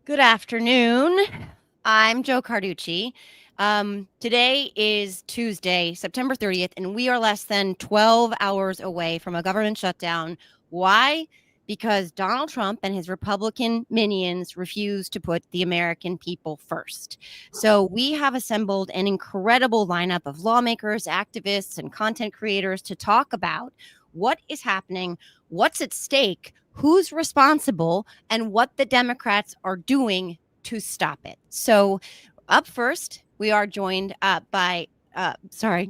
Good afternoon. I'm Joe Carducci. Today is Tuesday, September 30th, and we are less than 12 hours away from a government shutdown. Why? Because Donald Trump and his Republican minions refuse to put the American people first. So we have assembled an incredible lineup of lawmakers, activists, and content creators to talk about what is happening, what's at stake, who's responsible, and what the Democrats are doing to stop it. So, up first, we are joined by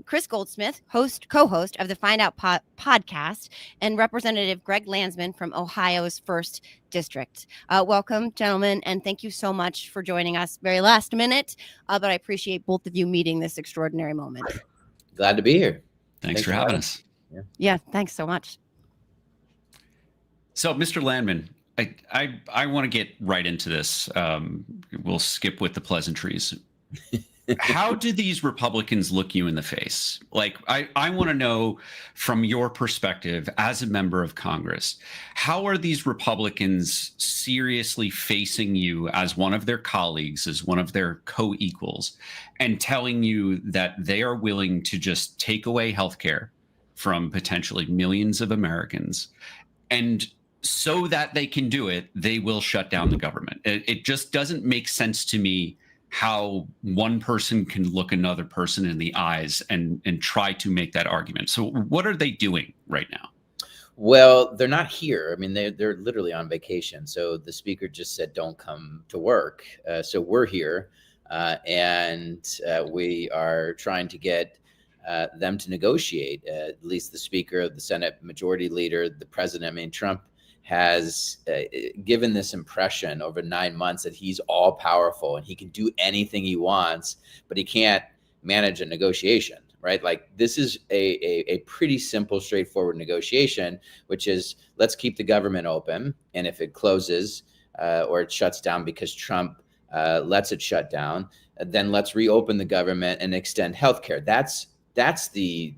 Chris Goldsmith, co-host of the Find Out podcast, and Representative Greg Landsman from Ohio's 1st District. Welcome, gentlemen, and thank you so much for joining us very last minute, but I appreciate both of you meeting this extraordinary moment. Glad to be here. Thanks for having us. Yeah, thanks so much. So, Mr. Landman, I want to get right into this. We'll skip with the pleasantries. How do these Republicans look you in the face? Like, I want to know from your perspective as a member of Congress, how are these Republicans seriously facing you as one of their colleagues, as one of their co-equals, and telling you that they are willing to just take away healthcare from potentially millions of Americans, and so that they can do it, they will shut down the government? It just doesn't make sense to me how one person can look another person in the eyes and try to make that argument. So what are they doing right now? Well, they're not here. I mean, they're literally on vacation. So the speaker just said, don't come to work. So we're here, and we are trying to get them to negotiate. At least the speaker, the Senate Majority Leader, the president. I mean, Trump has given this impression over 9 months that he's all powerful and he can do anything he wants, but he can't manage a negotiation, right? Like, this is a pretty simple, straightforward negotiation, which is, let's keep the government open. And if it closes or it shuts down because Trump lets it shut down, then let's reopen the government and extend healthcare. That's the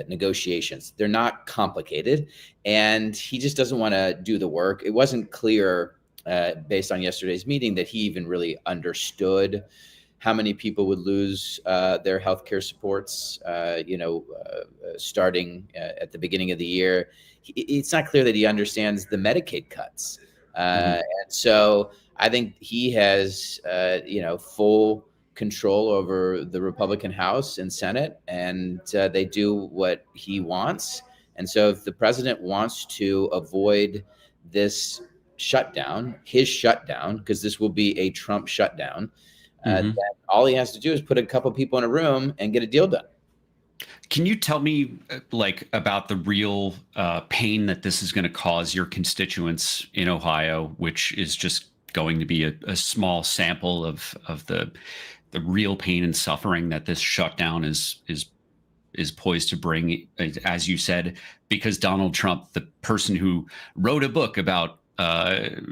negotiations. They're not complicated, and he just doesn't want to do the work. It wasn't clear based on yesterday's meeting that he even really understood how many people would lose their healthcare supports, starting at the beginning of the year. It's not clear that he understands the Medicaid cuts. And so I think he has, full control over the Republican House and Senate, and they do what he wants. And so if the president wants to avoid this shutdown, his shutdown, because this will be a Trump shutdown, then all he has to do is put a couple people in a room and get a deal done. Can you tell me about the real pain that this is going to cause your constituents in Ohio, which is just going to be a small sample of the real pain and suffering that this shutdown is poised to bring, as you said, because Donald Trump, the person who wrote a book about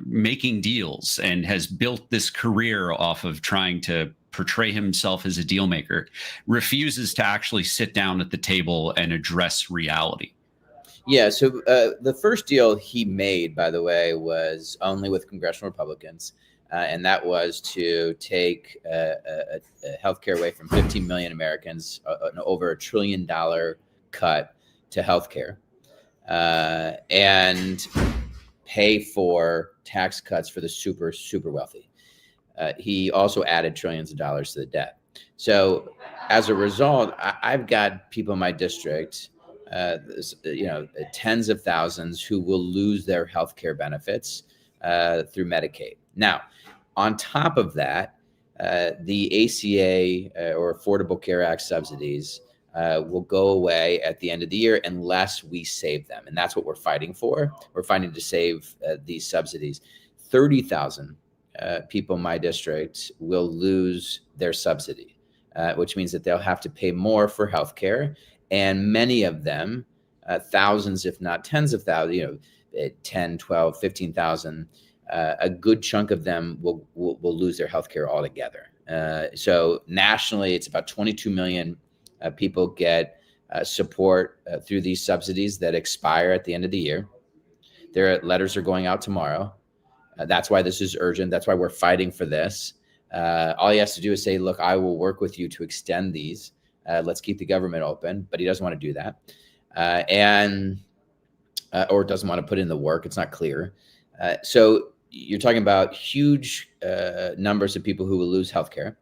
making deals and has built this career off of trying to portray himself as a deal maker, refuses to actually sit down at the table and address reality. Yeah, so the first deal he made, by the way, was only with congressional Republicans. And that was to take healthcare away from 15 million Americans, over $1 trillion cut to healthcare, and pay for tax cuts for the super, super wealthy. He also added trillions of dollars to the debt. So as a result, I've got people in my district, tens of thousands who will lose their healthcare benefits through Medicaid. Now, on top of that, the ACA or Affordable Care Act subsidies will go away at the end of the year unless we save them. And that's what we're fighting for. We're fighting to save these subsidies. 30,000 people in my district will lose their subsidy, which means that they'll have to pay more for healthcare. And many of them, thousands, if not tens of thousands, 10, 12, 15,000, a good chunk of them will lose their healthcare altogether. So nationally, it's about 22 million people get support through these subsidies that expire at the end of the year. Their letters are going out tomorrow. That's why this is urgent. That's why we're fighting for this. All he has to do is say, look, I will work with you to extend these. Let's keep the government open. But he doesn't want to do that. Or doesn't want to put in the work. It's not clear. So you're talking about huge numbers of people who will lose healthcare,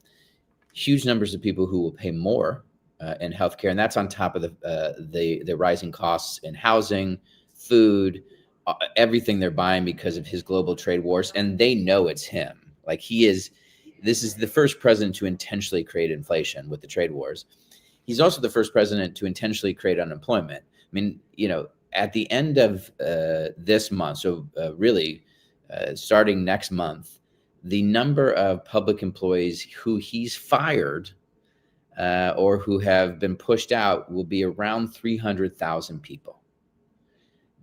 huge numbers of people who will pay more in healthcare, and that's on top of the rising costs in housing, food, everything they're buying because of his global trade wars, and they know it's him. Like this is the first president to intentionally create inflation with the trade wars. He's also the first president to intentionally create unemployment. I mean, at the end of this month, so really starting next month, the number of public employees who he's fired or who have been pushed out will be around 300,000 people.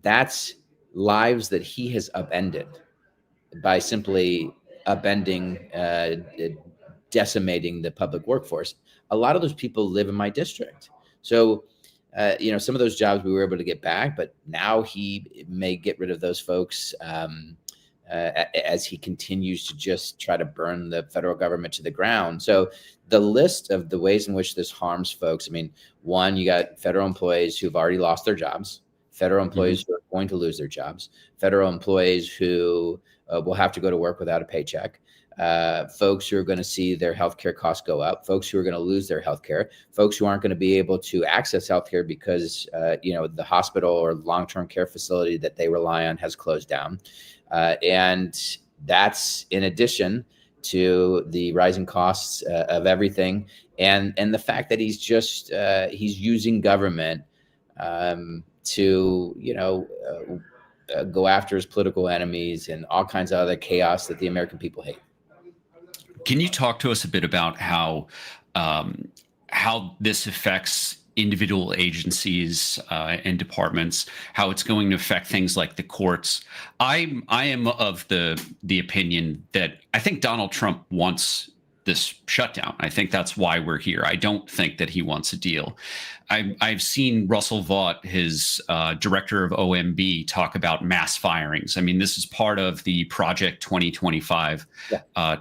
That's lives that he has upended by simply upending, decimating the public workforce. A lot of those people live in my district. So, some of those jobs we were able to get back, but now he may get rid of those folks as he continues to just try to burn the federal government to the ground. So the list of the ways in which this harms folks, I mean, one, you got federal employees who've already lost their jobs, federal employees who are going to lose their jobs, federal employees who will have to go to work without a paycheck, folks who are going to see their healthcare costs go up, folks who are going to lose their healthcare, folks who aren't going to be able to access healthcare because the hospital or long-term care facility that they rely on has closed down. And that's in addition to the rising costs of everything, and the fact that he's just he's using government to go after his political enemies and all kinds of other chaos that the American people hate. Can you talk to us a bit about how this affects individual agencies and departments, how it's going to affect things like the courts? I am of the opinion that I think Donald Trump wants this shutdown. I think that's why we're here. I don't think that he wants a deal. I've seen Russell Vought, his director of OMB, talk about mass firings. I mean, this is part of the Project 2025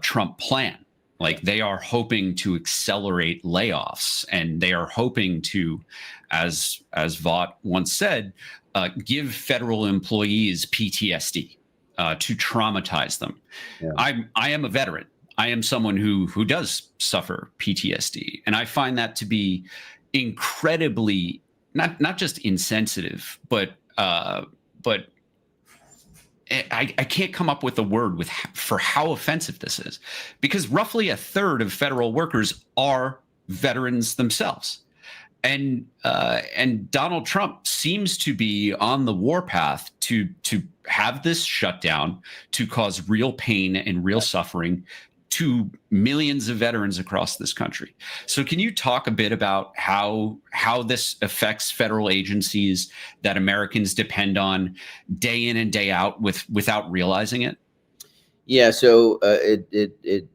Trump plan. Like, they are hoping to accelerate layoffs, and they are hoping to, as Vought once said, give federal employees PTSD, to traumatize them. Yeah. I am a veteran. I am someone who does suffer PTSD, and I find that to be incredibly not just insensitive, but I can't come up with a word for how offensive this is, because roughly a third of federal workers are veterans themselves. And Donald Trump seems to be on the warpath to have this shutdown, to cause real pain and real suffering to millions of veterans across this country. So can you talk a bit about how this affects federal agencies that Americans depend on day in and day out without realizing it? Yeah, so it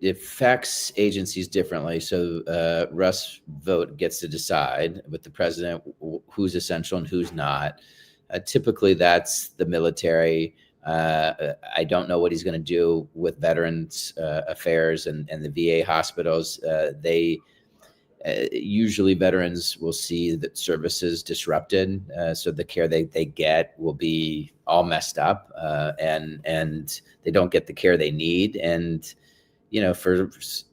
affects agencies differently. So Russ Vought gets to decide with the president who's essential and who's not. Typically, that's the military. I don't know what he's going to do with Veterans Affairs and the VA hospitals. Usually veterans will see that services disrupted, so the care they get will be all messed up, and they don't get the care they need. And for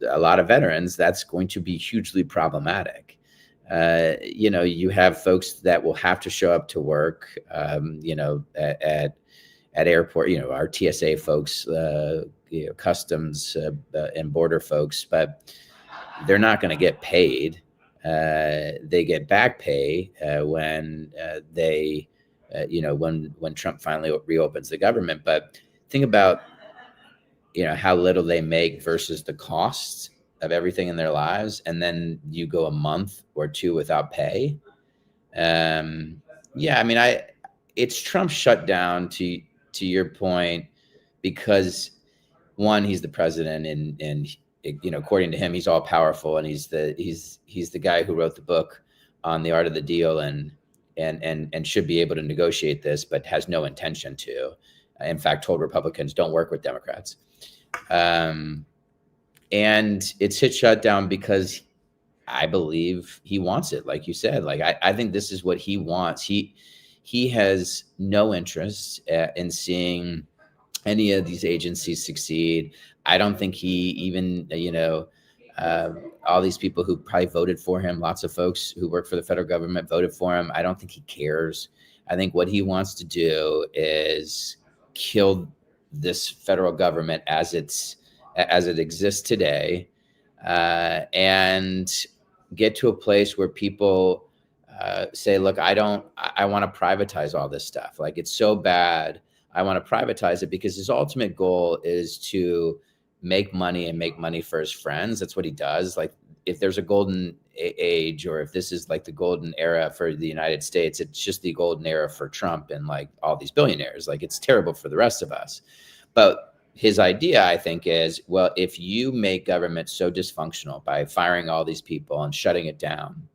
a lot of veterans, that's going to be hugely problematic. You have folks that will have to show up to work, at airport, our TSA folks, customs and border folks, but they're not going to get paid. They get back pay when when Trump finally reopens the government. But think about, how little they make versus the costs of everything in their lives, and then you go a month or two without pay. It's Trump's shutdown to your point, because one, he's the president, and according to him, he's all powerful, and he's the guy who wrote the book on the art of the deal, and should be able to negotiate this, but has no intention to. in fact, told Republicans don't work with Democrats. And it's hit shutdown because I believe he wants it. Like you said, like, I think this is what he wants. He has no interest in seeing any of these agencies succeed. I don't think he even, all these people who probably voted for him, lots of folks who work for the federal government voted for him. I don't think he cares. I think what he wants to do is kill this federal government as it exists today, and get to a place where people say, look, I want to privatize all this stuff. Like, it's so bad. I want to privatize it, because his ultimate goal is to make money and make money for his friends. That's what he does. Like, if there's a golden age, or if this is like the golden era for the United States, it's just the golden era for Trump and like all these billionaires. Like, it's terrible for the rest of us. But his idea, I think, is, well, if you make government so dysfunctional by firing all these people and shutting it down,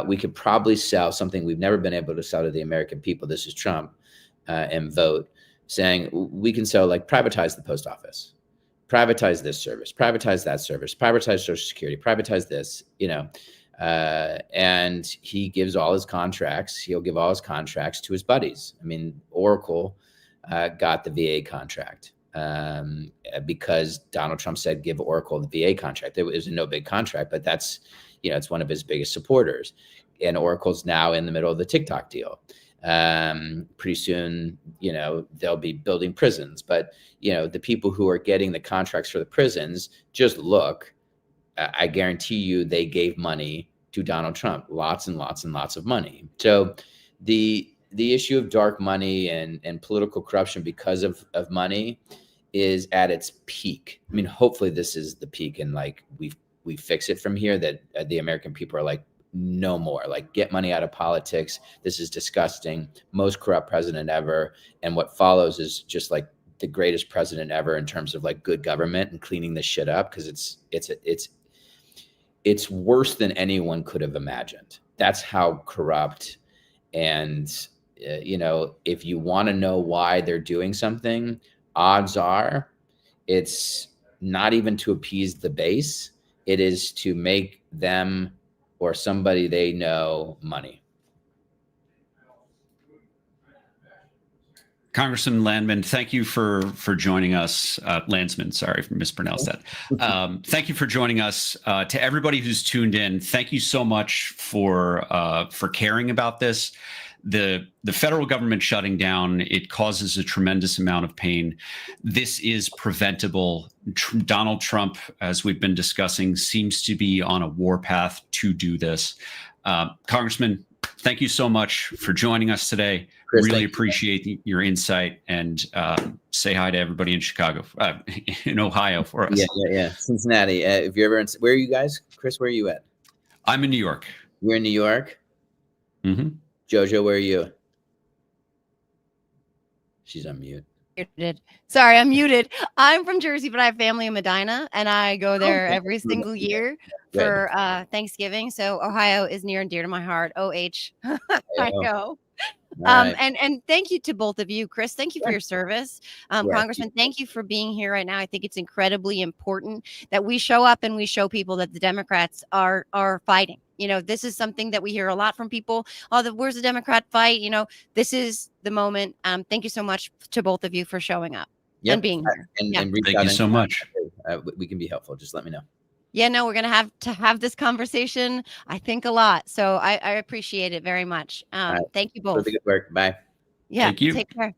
we could probably sell something we've never been able to sell to the American people. This is Trump, and vote, saying we can sell, like, privatize the post office, privatize this service, privatize that service, privatize Social Security, privatize this, and he gives all his contracts. He'll give all his contracts to his buddies. I mean, Oracle got the VA contract because Donald Trump said, give Oracle the VA contract. It was a no big contract, but that's, it's one of his biggest supporters. And Oracle's now in the middle of the TikTok deal. Pretty soon, they'll be building prisons, but the people who are getting the contracts for the prisons, just look, I guarantee you they gave money to Donald Trump, lots and lots and lots of money. So the issue of dark money and political corruption because of money is at its peak. I mean, hopefully this is the peak, and like we fix it from here, that the American people are like, no more, like, get money out of politics. This is disgusting. Most corrupt president ever. And what follows is just like the greatest president ever in terms of like good government and cleaning this shit up. Cause it's worse than anyone could have imagined. That's how corrupt. And, if you want to know why they're doing something, odds are it's not even to appease the base. It is to make them or somebody they know money. Congressman Landman, thank you for joining us. Landsman, sorry if I mispronounced that. Thank you for joining us. To everybody who's tuned in, thank you so much for caring about this. The federal government shutting down, it causes a tremendous amount of pain. This is preventable. Donald Trump, as we've been discussing, seems to be on a warpath to do this. Congressman, thank you so much for joining us today. Chris, really appreciate your insight, and say hi to everybody in Chicago, in Ohio for us. Yeah. Cincinnati. If you're ever where are you guys? Chris, where are you at? I'm in New York. You're in New York? Mm-hmm. Jojo, where are you? She's on mute. Sorry, I'm muted. I'm from Jersey, but I have family in Medina, and I go there every single year for Thanksgiving. So Ohio is near and dear to my heart. OH, I know. Right. And thank you to both of you. Chris, thank you for your service. Congressman, thank you for being here right now. I think it's incredibly important that we show up and we show people that the Democrats are fighting. This is something that we hear a lot from people. Oh, where's the Democrat fight? This is the moment. Thank you so much to both of you for showing up and being here. And thank you so much. We can be helpful. Just let me know. Yeah, no, we're going to have this conversation, I think, a lot. So I appreciate it very much. Thank you both. Good work. Bye. Yeah, thank you. Take care.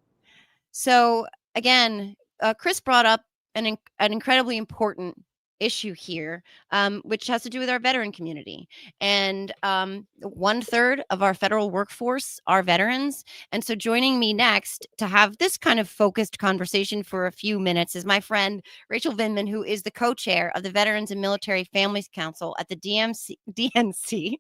So again, Chris brought up an incredibly important issue here, which has to do with our veteran community. And 1/3 of our federal workforce are veterans. And so joining me next to have this kind of focused conversation for a few minutes is my friend, Rachel Vindman, who is the co-chair of the Veterans and Military Families Council at the DNC.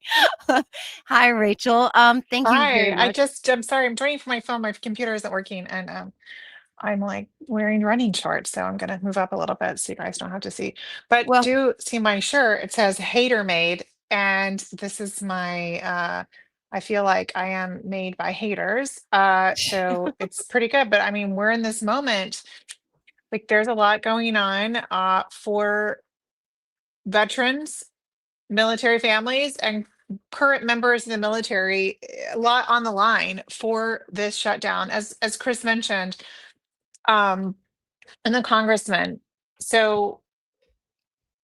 Hi, Rachel. Thank you very much. I'm sorry, I'm joining from my phone. My computer isn't working, and I'm like wearing running shorts, so I'm gonna move up a little bit so you guys don't have to see. But do see my shirt. It says Hater Made, and this is my I feel like I am made by haters. So it's pretty good. But I mean, we're in this moment, like there's a lot going on for veterans, military families, and current members of the military, a lot on the line for this shutdown, as Chris mentioned, and the congressman. So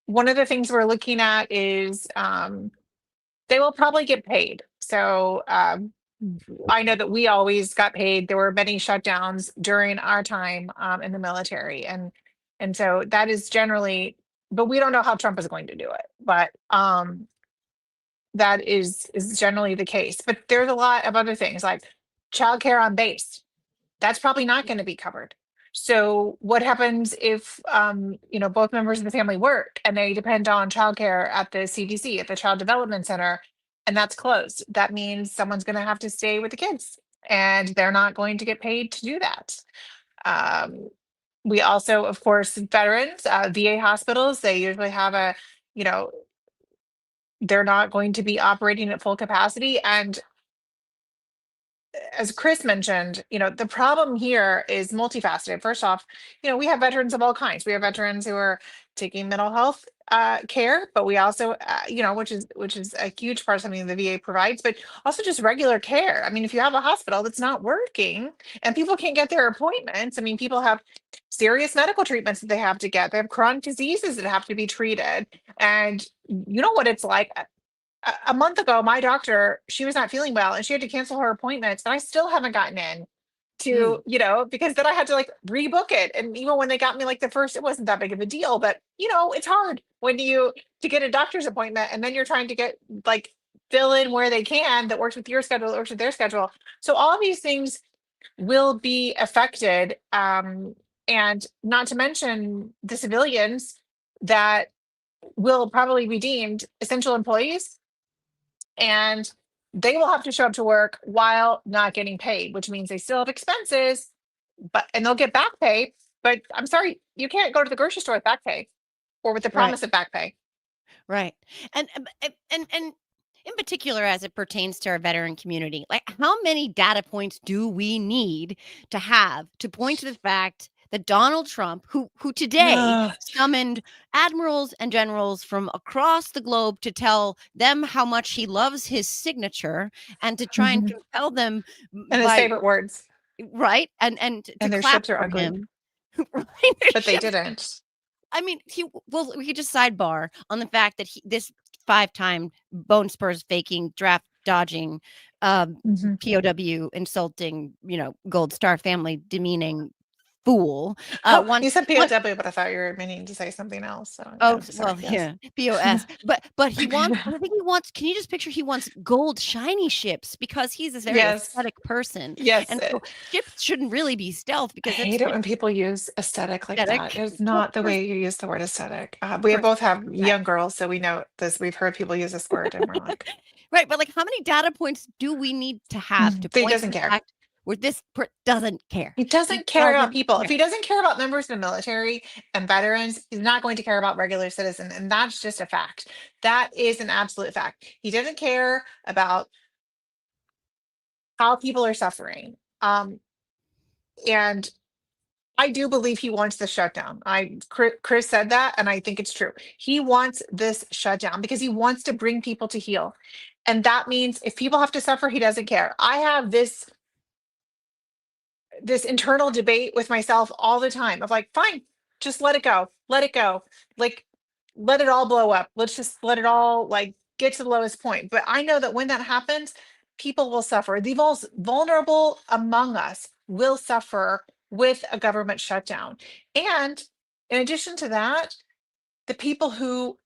one of the things we're looking at is they will probably get paid. So I know that we always got paid. There were many shutdowns during our time in the military, and so that is generally. But we don't know how Trump is going to do it. But that is generally the case. But there's a lot of other things like childcare on base. That's probably not going to be covered. So what happens if both members of the family work and they depend on childcare at the CDC, at the Child Development Center, and that's closed? That means someone's going to have to stay with the kids, and they're not going to get paid to do that. We also, of course, veterans, VA hospitals, they usually have they're not going to be operating at full capacity. And as Chris mentioned, the problem here is multifaceted. First off, we have veterans of all kinds. We have veterans who are taking mental health care, but we also, which is a huge part of something the VA provides, but also just regular care. I mean, if you have a hospital that's not working and people can't get their appointments, I mean, people have serious medical treatments that they have to get. They have chronic diseases that have to be treated. And you know what it's like. A month ago, my doctor, she was not feeling well and she had to cancel her appointments, and I still haven't gotten in to, because then I had to like rebook it. And even when they got me like the first, it wasn't that big of a deal, but it's hard when you to get a doctor's appointment and then you're trying to get like fill in where they can that works with your schedule, that works with their schedule. So all of these things will be affected. And not to mention the civilians that will probably be deemed essential employees, and they will have to show up to work while not getting paid, which means they still have expenses, and they'll get back pay. But I'm sorry, you can't go to the grocery store with back pay or with the promise of back pay. Right. And in particular, as it pertains to our veteran community, like how many data points do we need to have to point to the fact that Donald Trump, who today summoned admirals and generals from across the globe to tell them how much he loves his signature and to try and compel them and his favorite words, right? And to their clap ships are for ugly. him. Right? But they didn't. I mean, we could just sidebar on the fact that this 5-time Bone Spurs faking, draft dodging, POW insulting, Gold Star family demeaning fool. You said POW, but I thought you were meaning to say something else. So, yeah, POS. but he wants. I think he wants. Can you just picture? He wants gold shiny ships because he's a very aesthetic person. Yes, and so ships shouldn't really be stealth because I hate it when people use aesthetic like that. It's not the way you use the word aesthetic. We both have young girls, so we know this. We've heard people use this word, and we're like, right. But like, how many data points do we need to have to point doesn't to the care. fact where this doesn't care? He doesn't care about people. If he doesn't care about members of the military and veterans, he's not going to care about regular citizens. And that's just a fact. That is an absolute fact. He doesn't care about how people are suffering. And I do believe he wants the shutdown. Chris said that, and I think it's true. He wants this shutdown because he wants to bring people to heal. And that means if people have to suffer, he doesn't care. I have this internal debate with myself all the time of like, fine, just let it go. Like, let it all blow up. Let's just let it all like get to the lowest point. But I know that when that happens, people will suffer. The most vulnerable among us will suffer with a government shutdown. And in addition to that, the people who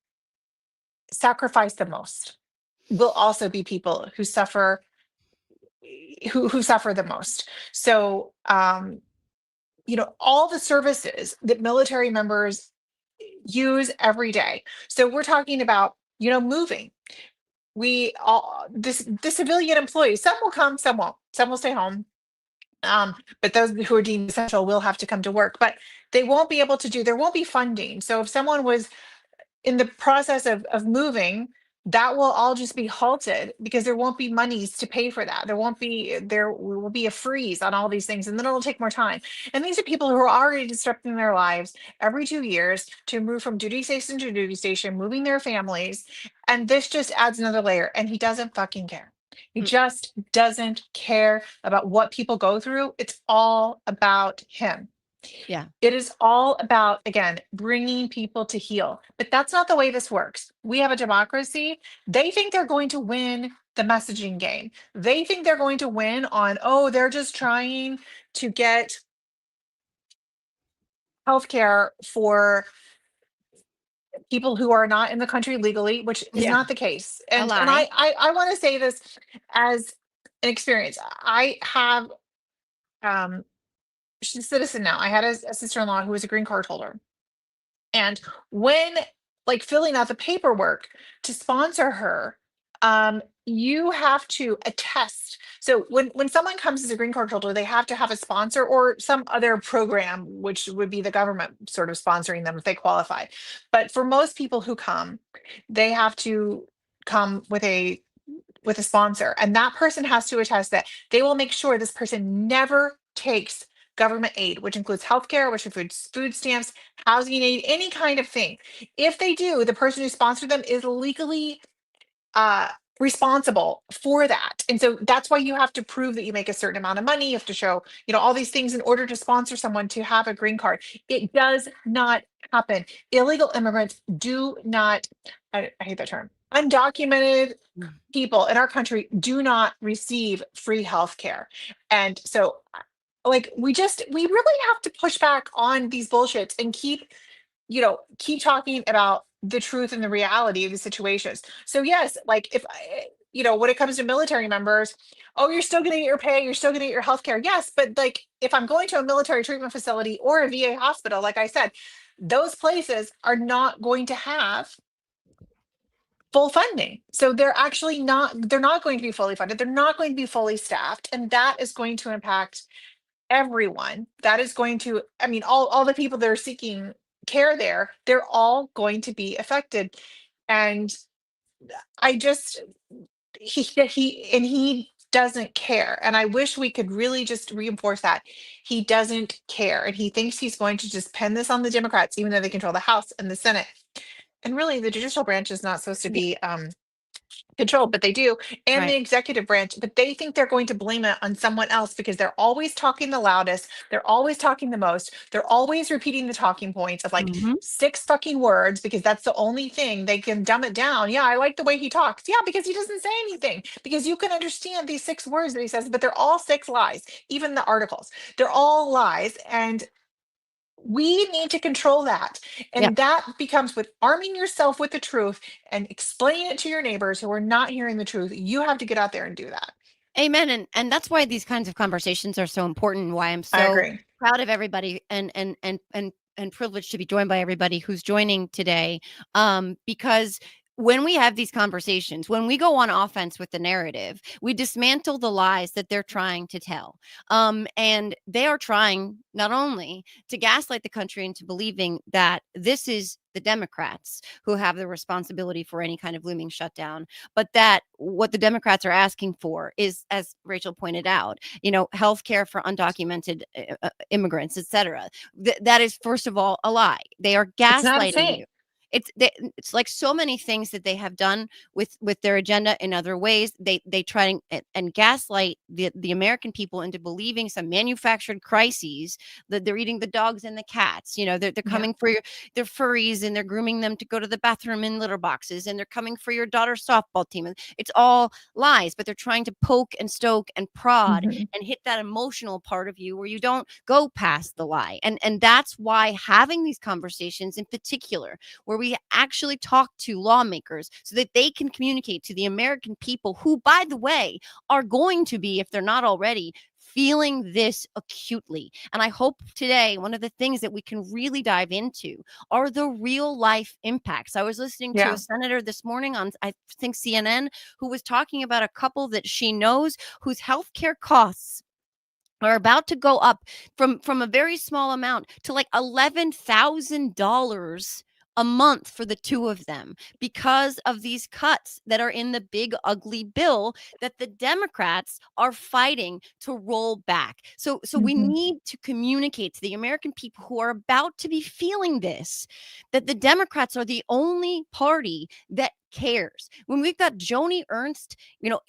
sacrifice the most will also be people who suffer the most. So all the services that military members use every day. So we're talking about moving. The civilian employees, some will come, some won't, some will stay home. But those who are deemed essential will have to come to work, but they won't be able to there won't be funding. So if someone was in the process of moving, that will all just be halted because there won't be monies to pay for that. There will be a freeze on all these things, and then it'll take more time. And these are people who are already disrupting their lives every 2 years to move from duty station to duty station, moving their families. And this just adds another layer. And he doesn't fucking care. He Mm. just doesn't care about what people go through. It's all about him. Yeah. It is all about, again, bringing people to heal. But that's not the way this works. We have a democracy. They think they're going to win the messaging game. They think they're going to win on, oh, they're just trying to get healthcare for people who are not in the country legally, which is Yeah. not the case. A And lie. I want to say this as an experience. I have she's a citizen now. I had a sister-in-law who was a green card holder. And when like filling out the paperwork to sponsor her, you have to attest. So when someone comes as a green card holder, they have to have a sponsor or some other program, which would be the government sort of sponsoring them if they qualify. But for most people who come, they have to come with a sponsor, and that person has to attest that they will make sure this person never takes government aid, which includes healthcare, which includes food stamps, housing aid, any kind of thing. If they do, the person who sponsored them is legally uh responsible for that. And so that's why you have to prove that you make a certain amount of money. You have to show, all these things in order to sponsor someone to have a green card. It does not happen. Illegal immigrants do not, I hate that term, undocumented people in our country do not receive free health care. And so like we really have to push back on these bullshits and keep talking about the truth and the reality of the situations. So yes, like if when it comes to military members, oh, you're still going to get your pay, you're still going to get your health care. Yes, but like if I'm going to a military treatment facility or a VA hospital, like I said, those places are not going to have full funding. So they're not going to be fully funded. They're not going to be fully staffed. And that is going to impact everyone. That is going to, I mean, all the people that are seeking care there, they're all going to be affected. And I just, he doesn't care. And I wish we could really just reinforce that. He doesn't care. And he thinks he's going to just pin this on the Democrats, even though they control the House and the Senate. And really, the judicial branch is not supposed to be controlled, but they do, and the Right. executive branch, but they think they're going to blame it on someone else because they're always talking the loudest, they're always talking the most, they're always repeating the talking points of like Mhm. 6 fucking words because that's the only thing they can dumb it down. Yeah, I like the way he talks. Yeah, because he doesn't say anything, because you can understand these 6 words that he says, but they're all 6 lies. Even the articles, they're all lies. And we need to control that. Yep. And that becomes with arming yourself with the truth and explaining it to your neighbors who are not hearing the truth. You have to get out there and do that. Amen. And that's why these kinds of conversations are so important, and why I'm I so agree. proud of everybody and privileged to be joined by everybody who's joining today. Because when we have these conversations, when we go on offense with the narrative, we dismantle the lies that they're trying to tell. And they are trying not only to gaslight the country into believing that this is the Democrats who have the responsibility for any kind of looming shutdown, but that what the Democrats are asking for is, as Rachel pointed out, health care for undocumented immigrants, etc. That is, first of all, a lie. They are It's not a gaslighting thing. you. It's like so many things that they have done with their agenda in other ways. They try and gaslight the American people into believing some manufactured crises, that they're eating the dogs and the cats. They're Yeah. coming for their furries, and they're grooming them to go to the bathroom in litter boxes, and they're coming for your daughter's softball team. And it's all lies, but they're trying to poke and stoke and prod Mhm. and hit that emotional part of you where you don't go past the lie. And that's why having these conversations in particular, where we actually talk to lawmakers so that they can communicate to the American people who, by the way, are going to be, if they're not already, feeling this acutely. And I hope today one of the things that we can really dive into are the real life impacts. I was listening to Yeah. a senator this morning on, I think, CNN, who was talking about a couple that she knows whose healthcare costs are about to go up from a very small amount to like $11,000 a month for the two of them because of these cuts that are in the big ugly bill that the Democrats are fighting to roll back. So we need to communicate to the American people who are about to be feeling this that the Democrats are the only party that cares. When we've got Joni Ernst,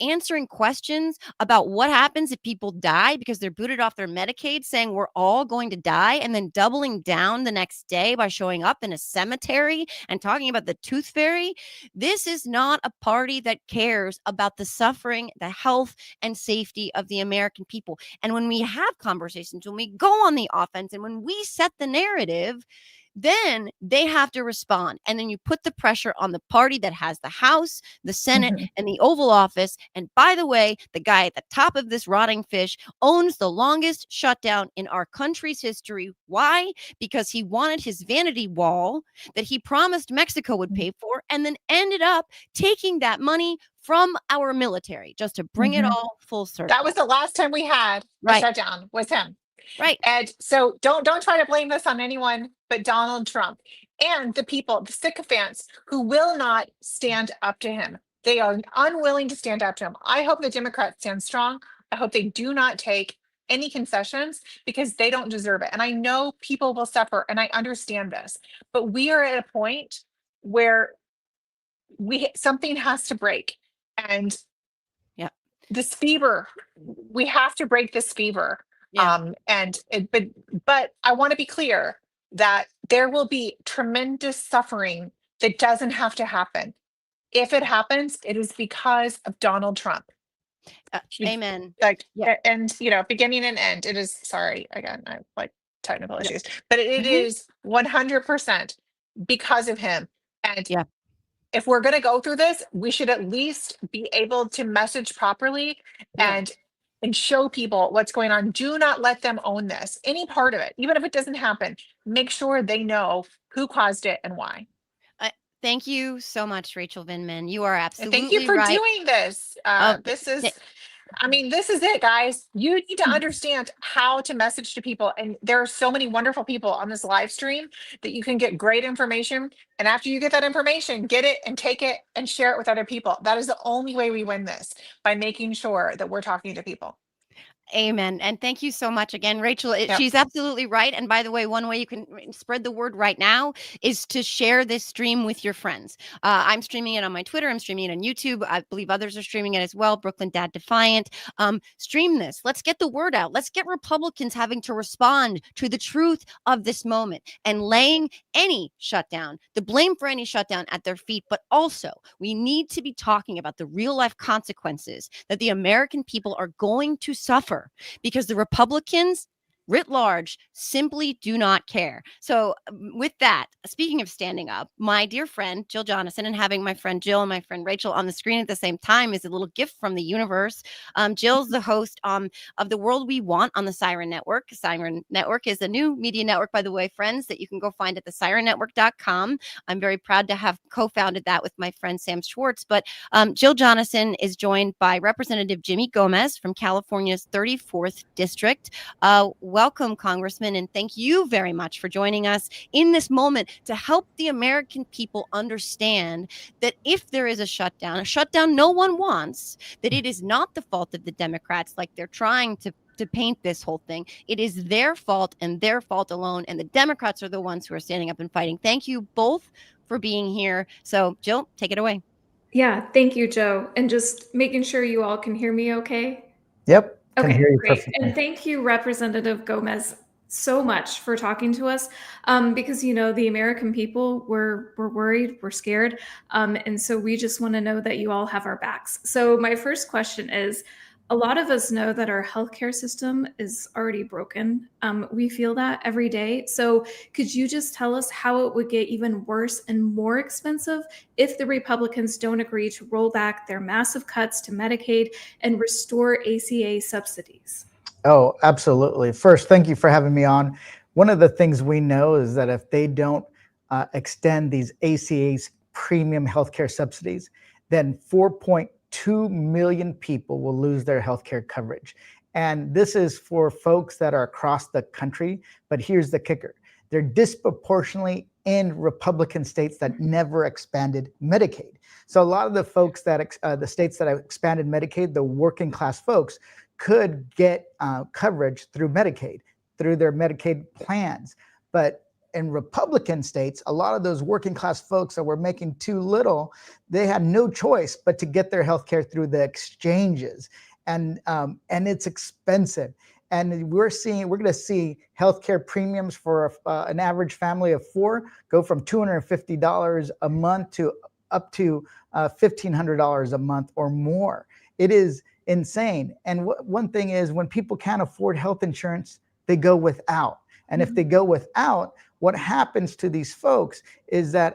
answering questions about what happens if people die because they're booted off their Medicaid, saying we're all going to die, and then doubling down the next day by showing up in a cemetery and talking about the tooth fairy. This is not a party that cares about the suffering, the health, and safety of the American people. And when we have conversations, when we go on the offense, and when we set the narrative, then they have to respond. And then you put the pressure on the party that has the House, the Senate, and the Oval Office. And by the way, the guy at the top of this rotting fish owns the longest shutdown in our country's history. Why? Because he wanted his vanity wall that he promised Mexico would pay for, and then ended up taking that money from our military, just to bring it all full circle. That was the last time we had a shutdown, was him. Right. And so don't try to blame this on anyone but Donald Trump and the people, the sycophants who will not stand up to him. They are unwilling to stand up to him. I hope the Democrats stand strong. I hope they do not take any concessions because they don't deserve it. And I know people will suffer, and I understand this, but we are at a point where something has to break. And this fever, we have to break this fever. But I want to be clear that there will be tremendous suffering that doesn't have to happen. If it happens, it is because of Donald Trump. Amen. And beginning and end. It is, sorry, again, I like technical issues, but it is 100% because of him. And if we're going to go through this, we should at least be able to message properly and show people what's going on. Do not let them own this, any part of it, even if it doesn't happen. Make sure they know who caused it and why. Thank you so much, Rachel Vindman. You are absolutely right. Thank you for doing this. This is it, guys. You need to understand how to message to people. And there are so many wonderful people on this live stream that you can get great information. And after you get that information, get it and take it and share it with other people. That is the only way we win this, by making sure that we're talking to people. Amen. And thank you so much again, Rachel. She's absolutely right. And by the way, one way you can spread the word right now is to share this stream with your friends. I'm streaming it on my Twitter. I'm streaming it on YouTube. I believe others are streaming it as well. Brooklyn Dad Defiant. Stream this. Let's get the word out. Let's get Republicans having to respond to the truth of this moment and laying any shutdown, the blame for any shutdown, at their feet. But also, we need to be talking about the real life consequences that the American people are going to suffer because the Republicans writ large simply do not care. So with that, speaking of standing up, my dear friend Jill Jonathan, and having my friend Jill and my friend Rachel on the screen at the same time is a little gift from the universe. Jill's the host of The World We Want on the Siren Network. Siren Network is a new media network, by the way, friends, that you can go find at thesirennetwork.com. I'm very proud to have co-founded that with my friend Sam Schwartz. But Jill Jonathan is joined by Representative Jimmy Gomez from California's 34th District. Welcome, Congressman, and thank you very much for joining us in this moment to help the American people understand that if there is a shutdown no one wants, that it is not the fault of the Democrats like they're trying to paint this whole thing. It is their fault and their fault alone, and the Democrats are the ones who are standing up and fighting. Thank you both for being here. So, Jill, take it away. Yeah, thank you, Joe. And just making sure you all can hear me okay? Yep. Okay, great. Perfectly. And thank you, Representative Gomez, so much for talking to us, because, the American people, we're worried, we're scared. And so we just want to know that you all have our backs. So my first question is, a lot of us know that our healthcare system is already broken. We feel that every day. So could you just tell us how it would get even worse and more expensive if the Republicans don't agree to roll back their massive cuts to Medicaid and restore ACA subsidies? Oh, absolutely. First, thank you for having me on. One of the things we know is that if they don't extend these ACA's premium healthcare subsidies, then 4.2 million people will lose their healthcare coverage. And this is for folks that are across the country. But here's the kicker. they're disproportionately in Republican states that never expanded Medicaid. So a lot of the folks that the states that have expanded Medicaid, the working class folks, could get coverage through Medicaid, through their Medicaid plans. But in Republican states, a lot of those working class folks that were making too little, they had no choice but to get their health care through the exchanges. And it's expensive. And we're going to see healthcare premiums for an average family of 4 go from $250 a month to up to $1,500 a month or more. It is insane. And one thing is, when people can't afford health insurance, they go without. And if they go without, what happens to these folks is that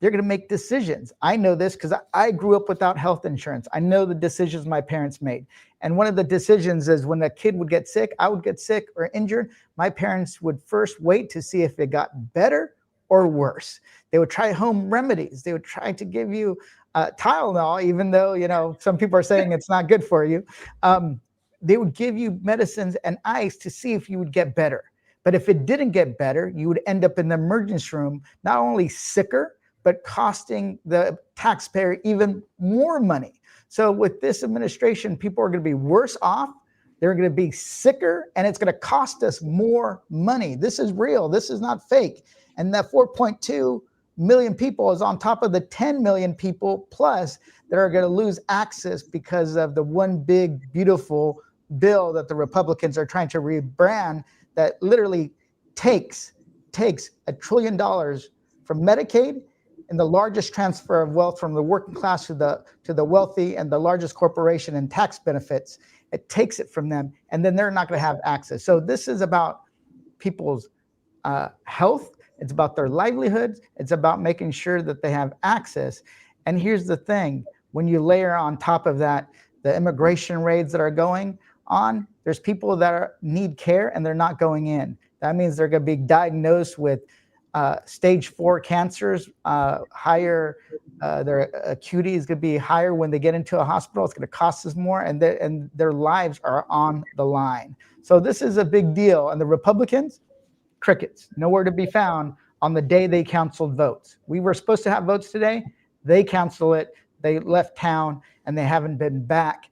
they're going to make decisions. I know this because I grew up without health insurance. I know the decisions my parents made. And one of the decisions is, when a kid would get sick, I would get sick or injured, my parents would first wait to see if it got better or worse. They would try home remedies. They would try to give you Tylenol, even though, some people are saying it's not good for you. They would give you medicines and ice to see if you would get better. But if it didn't get better, you would end up in the emergency room, not only sicker, but costing the taxpayer even more money. So with this administration, people are going to be worse off. They're going to be sicker, and it's going to cost us more money. This is real. This is not fake. And that 4.2 million people is on top of the 10 million people plus that are going to lose access because of the one big, beautiful bill that the Republicans are trying to rebrand, that literally takes $1 trillion from Medicaid, and the largest transfer of wealth from the working class to the wealthy and the largest corporation and tax benefits. It takes it from them, and then they're not going to have access. So this is about people's health. It's about their livelihoods. It's about making sure that they have access. And here's the thing: when you layer on top of that the immigration raids that are going on, there's people that need care and they're not going in. That means they're going to be diagnosed with stage 4 cancers, higher, their acuity is going to be higher when they get into a hospital. It's going to cost us more, and their lives are on the line. So this is a big deal. And the Republicans, crickets, nowhere to be found on the day they canceled votes. We were supposed to have votes today. They canceled it. They left town, and they haven't been back.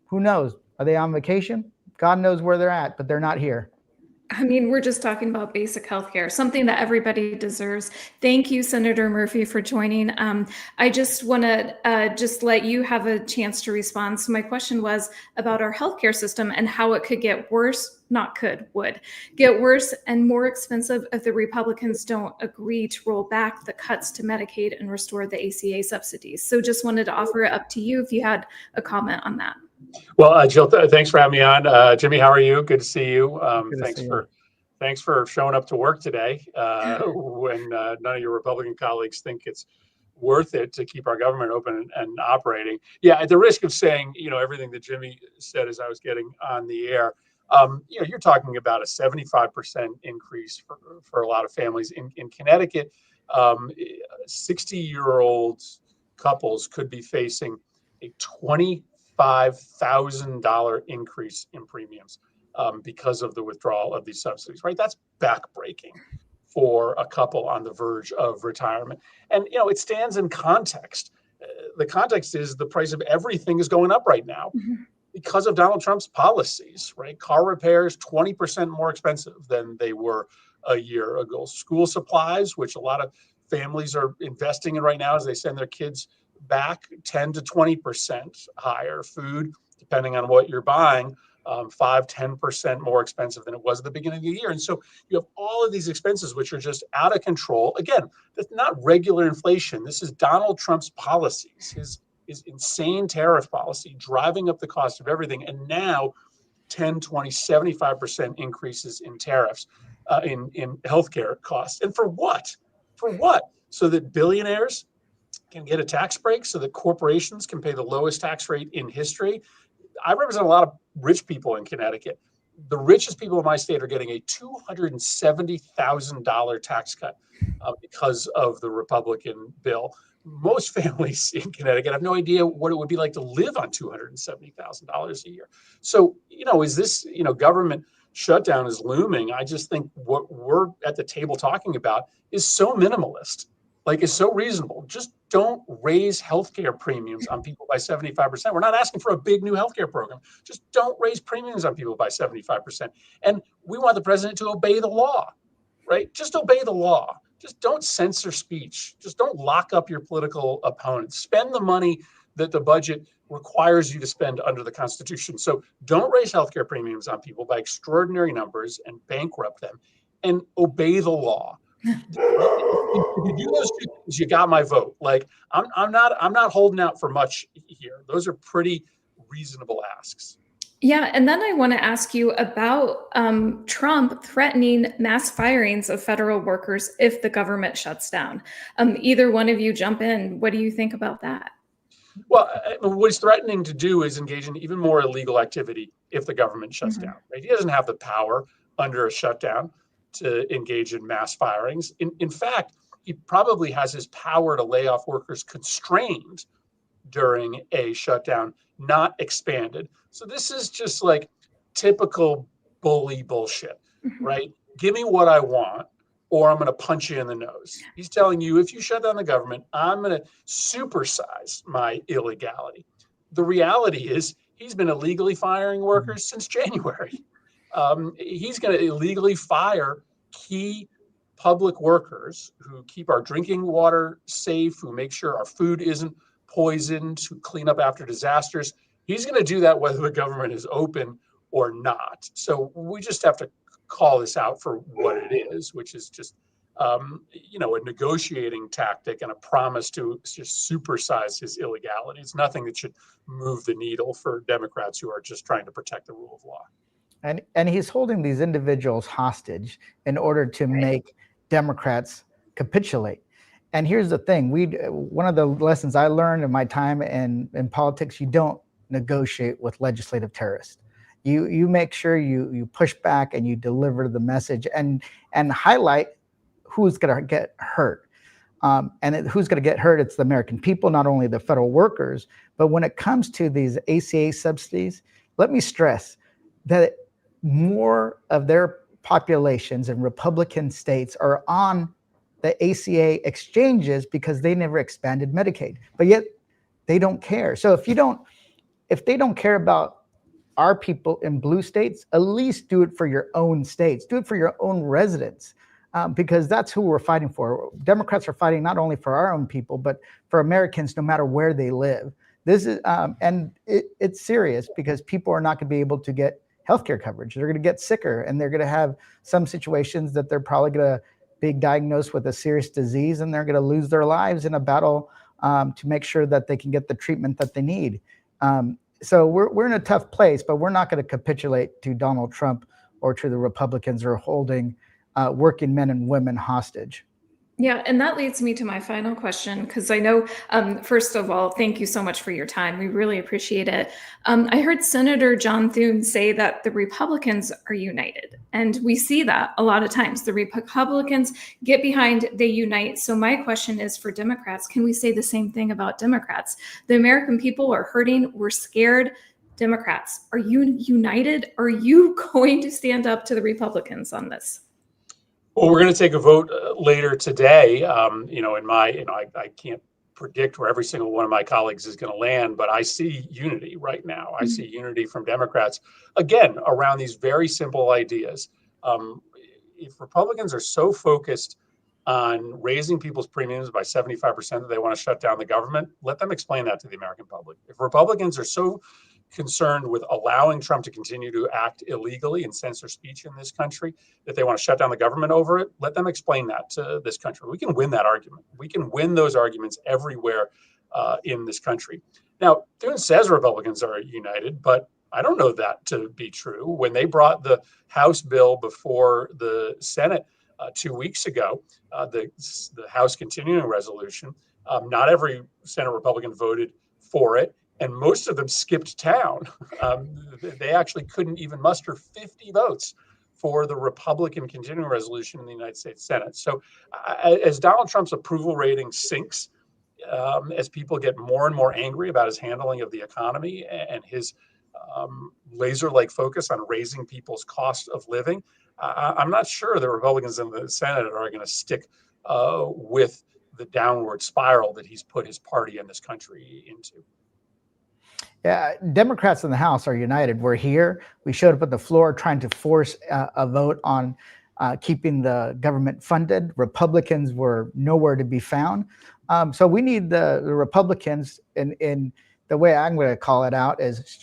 Who knows? Are they on vacation? God knows where they're at, but they're not here. I mean, we're just talking about basic health care, something that everybody deserves. Thank you, Senator Murphy, for joining. I just want to just let you have a chance to respond. So my question was about our healthcare system and how it could get worse, would get worse and more expensive if the Republicans don't agree to roll back the cuts to Medicaid and restore the ACA subsidies. So just wanted to offer it up to you if you had a comment on that. Well, Jill, thanks for having me on. Jimmy, how are you? Good to see you. Thanks for showing up to work today when none of your Republican colleagues think it's worth it to keep our government open and operating. Yeah, at the risk of saying everything that Jimmy said as I was getting on the air, you're talking about a 75% increase for a lot of families in Connecticut. 60-year-old couples could be facing a $25,000 increase in premiums because of the withdrawal of these subsidies, right? That's backbreaking for a couple on the verge of retirement. And, it stands in context. The context is the price of everything is going up right now because of Donald Trump's policies, right? Car repairs, 20% more expensive than they were a year ago. School supplies, which a lot of families are investing in right now as they send their kids back, 10 to 20% higher. Food, depending on what you're buying, 5-10% more expensive than it was at the beginning of the year. And so you have all of these expenses which are just out of control. Again, that's not regular inflation. This is Donald Trump's policies, his insane tariff policy driving up the cost of everything. And now 10, 20, 75% increases in tariffs in healthcare costs. And for what? For what? So that billionaires can get a tax break, so that corporations can pay the lowest tax rate in history. I represent a lot of rich people in Connecticut. The richest people in my state are getting a $270,000 tax cut because of the Republican bill. Most families in Connecticut have no idea what it would be like to live on $270,000 a year. So, is this, government shutdown is looming, I just think what we're at the table talking about is so minimalist, like is so reasonable. Just don't raise healthcare premiums on people by 75%. We're not asking for a big new healthcare program. Just don't raise premiums on people by 75%. And we want the president to obey the law, right? Just obey the law. Just don't censor speech. Just don't lock up your political opponents. Spend the money that the budget requires you to spend under the Constitution. So don't raise healthcare premiums on people by extraordinary numbers and bankrupt them, and obey the law. If you do those two things, you got my vote. Like I'm not holding out for much here. Those are pretty reasonable asks. Yeah, and then I want to ask you about Trump threatening mass firings of federal workers if the government shuts down. Either one of you jump in. What do you think about that? Well, what he's threatening to do is engage in even more illegal activity if the government shuts down. Right? He doesn't have the power under a shutdown to engage in mass firings. In fact, he probably has his power to lay off workers constrained during a shutdown, not expanded. So this is just like typical bully bullshit, right? Give me what I want, or I'm going to punch you in the nose. He's telling you, if you shut down the government, I'm going to supersize my illegality. The reality is he's been illegally firing workers since January. He's going to illegally fire key public workers who keep our drinking water safe, who make sure our food isn't poisoned, who clean up after disasters. He's going to do that whether the government is open or not. So we just have to call this out for what it is, which is just, a negotiating tactic and a promise to just supersize his illegality. It's nothing that should move the needle for Democrats who are just trying to protect the rule of law. And he's holding these individuals hostage in order to make Democrats capitulate. And here's the thing: one of the lessons I learned in my time in politics, you don't negotiate with legislative terrorists. You make sure you push back and you deliver the message and highlight who's going to get hurt. Who's going to get hurt? It's the American people, not only the federal workers. But when it comes to these ACA subsidies, let me stress that more of their populations in Republican states are on the ACA exchanges because they never expanded Medicaid, but yet they don't care. So if they don't care about our people in blue states, at least do it for your own states, do it for your own residents, because that's who we're fighting for. Democrats are fighting not only for our own people, but for Americans, no matter where they live. This is, it's serious because people are not going to be able to get healthcare coverage. They're going to get sicker, and they're going to have some situations that they're probably going to be diagnosed with a serious disease, and they're going to lose their lives in a battle to make sure that they can get the treatment that they need. So we're in a tough place, but we're not going to capitulate to Donald Trump or to the Republicans who are holding working men and women hostage. Yeah, and that leads me to my final question, because I know, first of all, thank you so much for your time. We really appreciate it. I heard Senator John Thune say that the Republicans are united, and we see that a lot of times. The Republicans get behind, they unite. So my question is for Democrats, can we say the same thing about Democrats? The American people are hurting, we're scared. Democrats, are you united? Are you going to stand up to the Republicans on this? Well, we're going to take a vote later today. I can't predict where every single one of my colleagues is going to land, but I see unity right now. I see unity from Democrats, again, around these very simple ideas. If Republicans are so focused on raising people's premiums by 75% that they want to shut down the government, let them explain that to the American public. If Republicans are so concerned with allowing Trump to continue to act illegally and censor speech in this country that they want to shut down the government over it, let them explain that to this country. We can win that argument. We can win those arguments everywhere in this country. Now, Thune says Republicans are united, but I don't know that to be true. When they brought the House bill before the Senate 2 weeks ago, the House continuing resolution, not every Senate Republican voted for it. And most of them skipped town. They actually couldn't even muster 50 votes for the Republican continuing resolution in the United States Senate. So as Donald Trump's approval rating sinks, as people get more and more angry about his handling of the economy and his laser-like focus on raising people's cost of living, I'm not sure the Republicans in the Senate are going to stick with the downward spiral that he's put his party and this country into. Yeah, Democrats in the House are united. We're here. We showed up at the floor trying to force a vote on keeping the government funded. Republicans were nowhere to be found. So we need the Republicans, in the way I'm going to call it out, is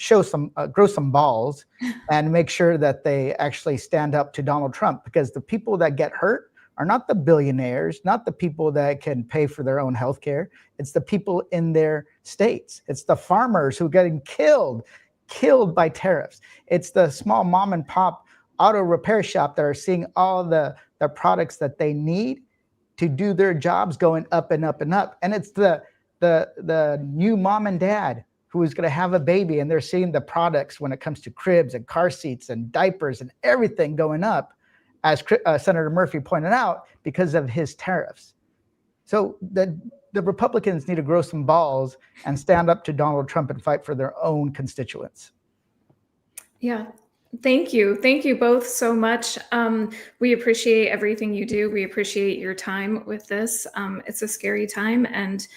grow some balls and make sure that they actually stand up to Donald Trump, because the people that get hurt are not the billionaires, not the people that can pay for their own health care. It's the people in their states. It's the farmers who are getting killed by tariffs. It's the small mom and pop auto repair shop that are seeing all the products that they need to do their jobs going up and up and up. And it's the new mom and dad who is going to have a baby, and they're seeing the products when it comes to cribs and car seats and diapers and everything going up, as Senator Murphy pointed out, because of his tariffs. So the Republicans need to grow some balls and stand up to Donald Trump and fight for their own constituents. Yeah. Thank you. Thank you both so much. We appreciate everything you do. We appreciate your time with this. It's a scary time, and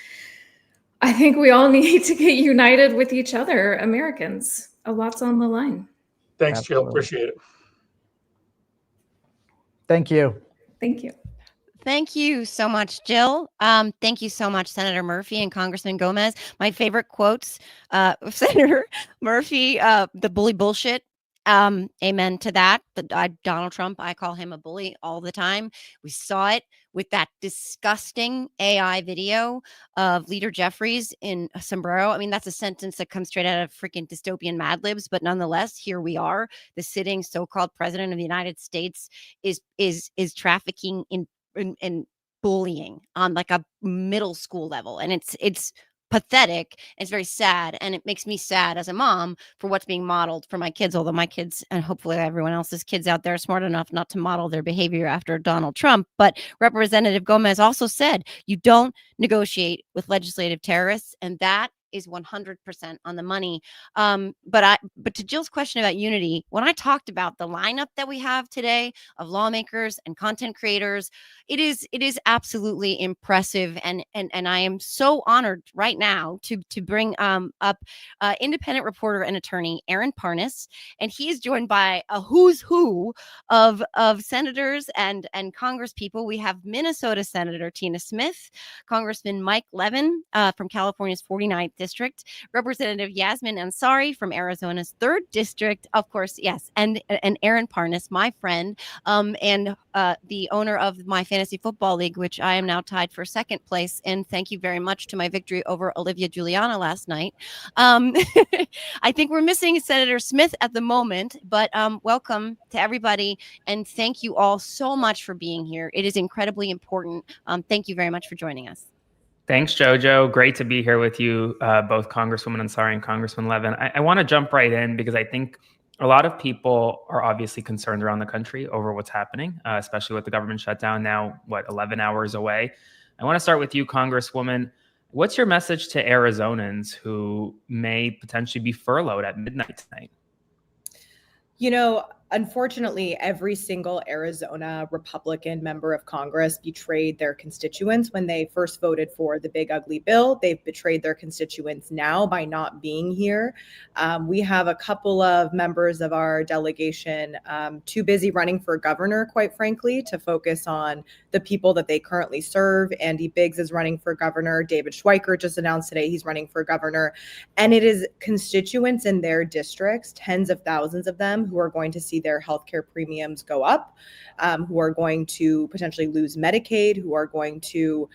I think we all need to get united with each other, Americans. A lot's on the line. Thanks, Absolutely. Jill. Appreciate it. Thank you. Thank you. Thank you so much, Jill. Thank you so much, Senator Murphy and Congressman Gomez. My favorite quotes, Senator Murphy, the bully bullshit. Amen to that. But Donald Trump, I call him a bully all the time. We saw it with that disgusting AI video of Leader Jeffries in a sombrero. I mean, that's a sentence that comes straight out of freaking dystopian Mad Libs, but nonetheless, here we are. The sitting so-called president of the United States is trafficking in bullying on like a middle school level, and it's pathetic. It's very sad, and it makes me sad as a mom for what's being modeled for my kids, although my kids, and hopefully everyone else's kids out there, are smart enough not to model their behavior after Donald Trump. But Representative Gomez also said you don't negotiate with legislative terrorists, and that is 100% on the money. But to Jill's question about unity, when I talked about the lineup that we have today of lawmakers and content creators, it is absolutely impressive, and I am so honored right now to bring up independent reporter and attorney Aaron Parnas, and he is joined by a who's who of senators and Congress people. We have Minnesota Senator Tina Smith, Congressman Mike Levin from California's 49th District, Representative Yasmin Ansari from Arizona's 3rd District, of course, yes, and Aaron Parnas, my friend, and the owner of my fantasy football league, which I am now tied for 2nd place. And thank you very much to my victory over Olivia Giuliana last night. I think we're missing Senator Smith at the moment, but welcome to everybody. And thank you all so much for being here. It is incredibly important. Thank you very much for joining us. Thanks, Jojo. Great to be here with you, both Congresswoman Ansari and Congressman Levin. I want to jump right in because I think a lot of people are obviously concerned around the country over what's happening, especially with the government shutdown now, 11 hours away. I want to start with you, Congresswoman. What's your message to Arizonans who may potentially be furloughed at midnight tonight? You know, unfortunately, every single Arizona Republican member of Congress betrayed their constituents when they first voted for the big ugly bill. They've betrayed their constituents now by not being here. We have a couple of members of our delegation too busy running for governor, quite frankly, to focus on the people that they currently serve. Andy Biggs is running for governor. David Schweiker just announced today he's running for governor. And it is constituents in their districts, tens of thousands of them, who are going to see their healthcare premiums go up, who are going to potentially lose Medicaid, who are going to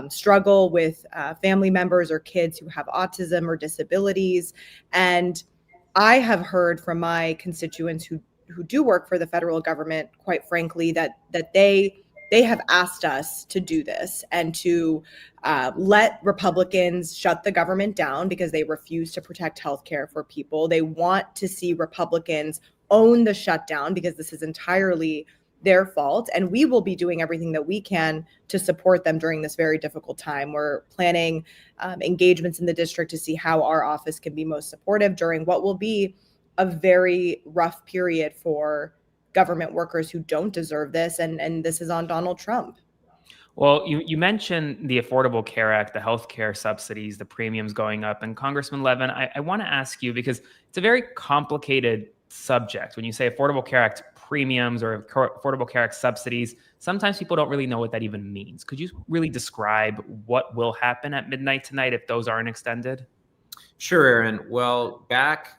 struggle with family members or kids who have autism or disabilities. And I have heard from my constituents who do work for the federal government, quite frankly, that they have asked us to do this and to let Republicans shut the government down because they refuse to protect healthcare for people. They want to see Republicans own the shutdown because this is entirely their fault. And we will be doing everything that we can to support them during this very difficult time. We're planning engagements in the district to see how our office can be most supportive during what will be a very rough period for government workers who don't deserve this. And this is on Donald Trump. Well, you mentioned the Affordable Care Act, the healthcare subsidies, the premiums going up. And Congressman Levin, I want to ask you, because it's a very complicated subject. When you say Affordable Care Act premiums or Affordable Care Act subsidies, sometimes people don't really know what that even means. Could you really describe what will happen at midnight tonight if those aren't extended? Sure, Aaron. Well, back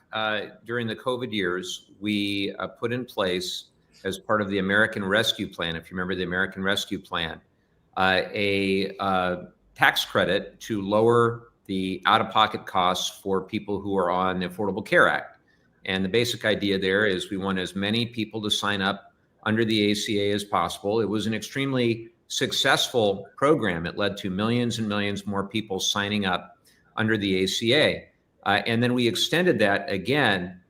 during the COVID years, we put in place, as part of the American Rescue Plan, if you remember the American Rescue Plan, a tax credit to lower the out-of-pocket costs for people who are on the Affordable Care Act. And the basic idea there is we want as many people to sign up under the ACA as possible. It was an extremely successful program. It led to millions and millions more people signing up under the ACA. And then we extended that again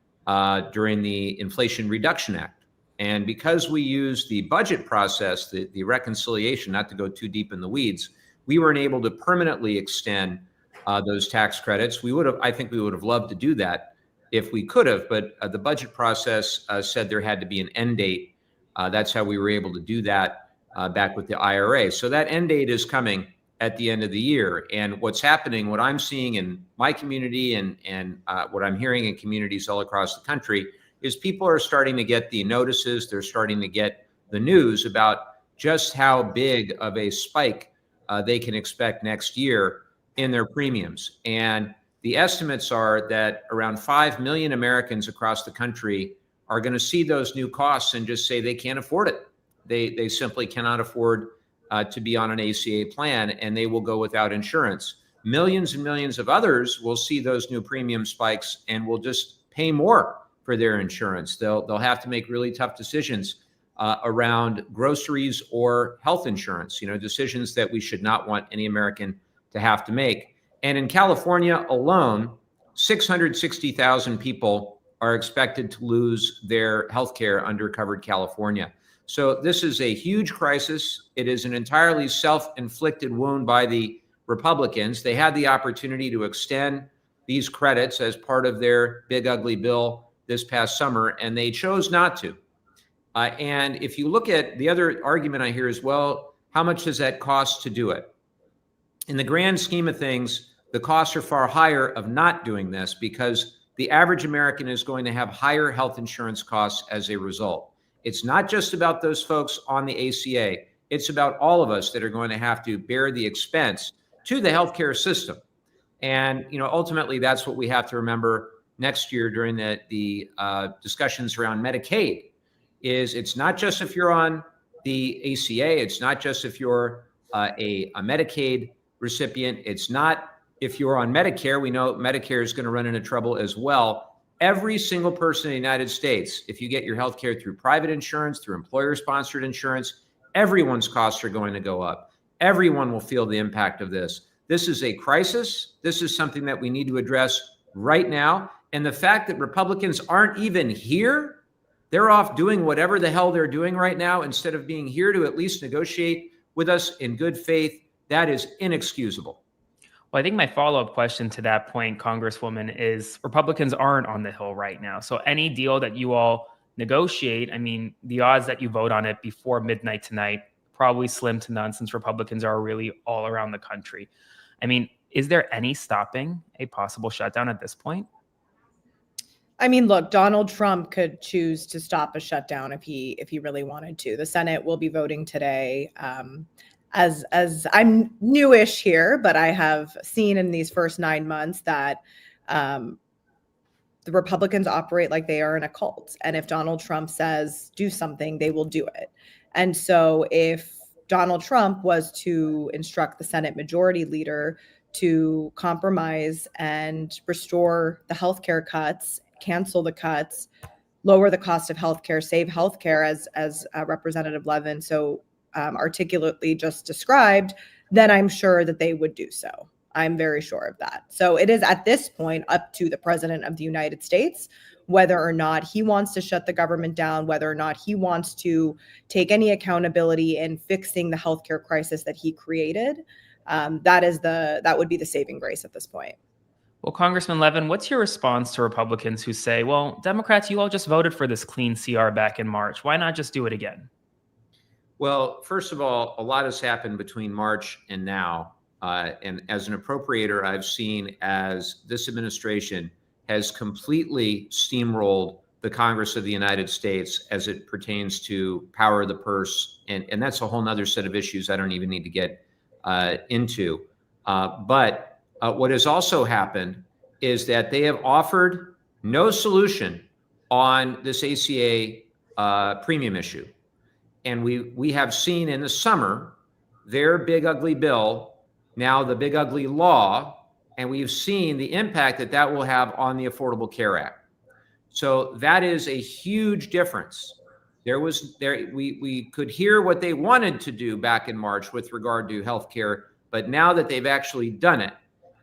during the Inflation Reduction Act. And because we used the budget process, the reconciliation, not to go too deep in the weeds, we weren't able to permanently extend those tax credits. I think we would have loved to do that if we could have, but the budget process said there had to be an end date. That's how we were able to do that back with the IRA. So that end date is coming at the end of the year. And what's happening, what I'm seeing in my community and what I'm hearing in communities all across the country is people are starting to get the notices. They're starting to get the news about just how big of a spike they can expect next year in their premiums. And the estimates are that around 5 million Americans across the country are going to see those new costs and just say they can't afford it. They simply cannot afford to be on an ACA plan, and they will go without insurance. Millions and millions of others will see those new premium spikes and will just pay more for their insurance. They'll have to make really tough decisions around groceries or health insurance, decisions that we should not want any American to have to make. And in California alone, 660,000 people are expected to lose their health care under Covered California. So this is a huge crisis. It is an entirely self-inflicted wound by the Republicans. They had the opportunity to extend these credits as part of their big ugly bill this past summer, and they chose not to. And if you look at the other argument I hear is, well, how much does that cost to do it? In the grand scheme of things, the costs are far higher of not doing this because the average American is going to have higher health insurance costs as a result. It's not just about those folks on the ACA. It's about all of us that are going to have to bear the expense to the healthcare system. And ultimately, that's what we have to remember next year during the discussions around Medicaid. Is it's not just if you're on the ACA. It's not just if you're a Medicaid recipient. It's not if you're on Medicare. We know Medicare is going to run into trouble as well. Every single person in the United States, if you get your health care through private insurance, through employer-sponsored insurance, everyone's costs are going to go up. Everyone will feel the impact of this. This is a crisis. This is something that we need to address right now. And the fact that Republicans aren't even here, they're off doing whatever the hell they're doing right now instead of being here to at least negotiate with us in good faith, that is inexcusable. Well, I think my follow-up question to that point, Congresswoman, is Republicans aren't on the Hill right now. So any deal that you all negotiate, I mean, the odds that you vote on it before midnight tonight, probably slim to none since Republicans are really all around the country. I mean, is there any stopping a possible shutdown at this point? I mean, look, Donald Trump could choose to stop a shutdown if he really wanted to. The Senate will be voting today. As I'm newish here, but I have seen in these first 9 months that the Republicans operate like they are in a cult. And if Donald Trump says do something, they will do it. And so if Donald Trump was to instruct the Senate Majority Leader to compromise and restore the healthcare cuts, cancel the cuts, lower the cost of healthcare, save healthcare, as Representative Levin so articulately just described, then I'm sure that they would do so. I'm very sure of that. So it is at this point up to the President of the United States whether or not he wants to shut the government down, whether or not he wants to take any accountability in fixing the healthcare crisis that he created. That would be the saving grace at this point. Well, Congressman Levin, what's your response to Republicans who say, well, Democrats, you all just voted for this clean CR back in March. Why not just do it again? Well, first of all, a lot has happened between March and now. And as an appropriator, I've seen as this administration has completely steamrolled the Congress of the United States as it pertains to power of the purse. And that's a whole nother set of issues I don't even need to get into. But what has also happened is that they have offered no solution on this ACA premium issue. And we have seen in the summer their big ugly bill, now the big ugly law, and we've seen the impact that that will have on the Affordable Care Act. So that is a huge difference. We could hear what they wanted to do back in March with regard to healthcare, but now that they've actually done it,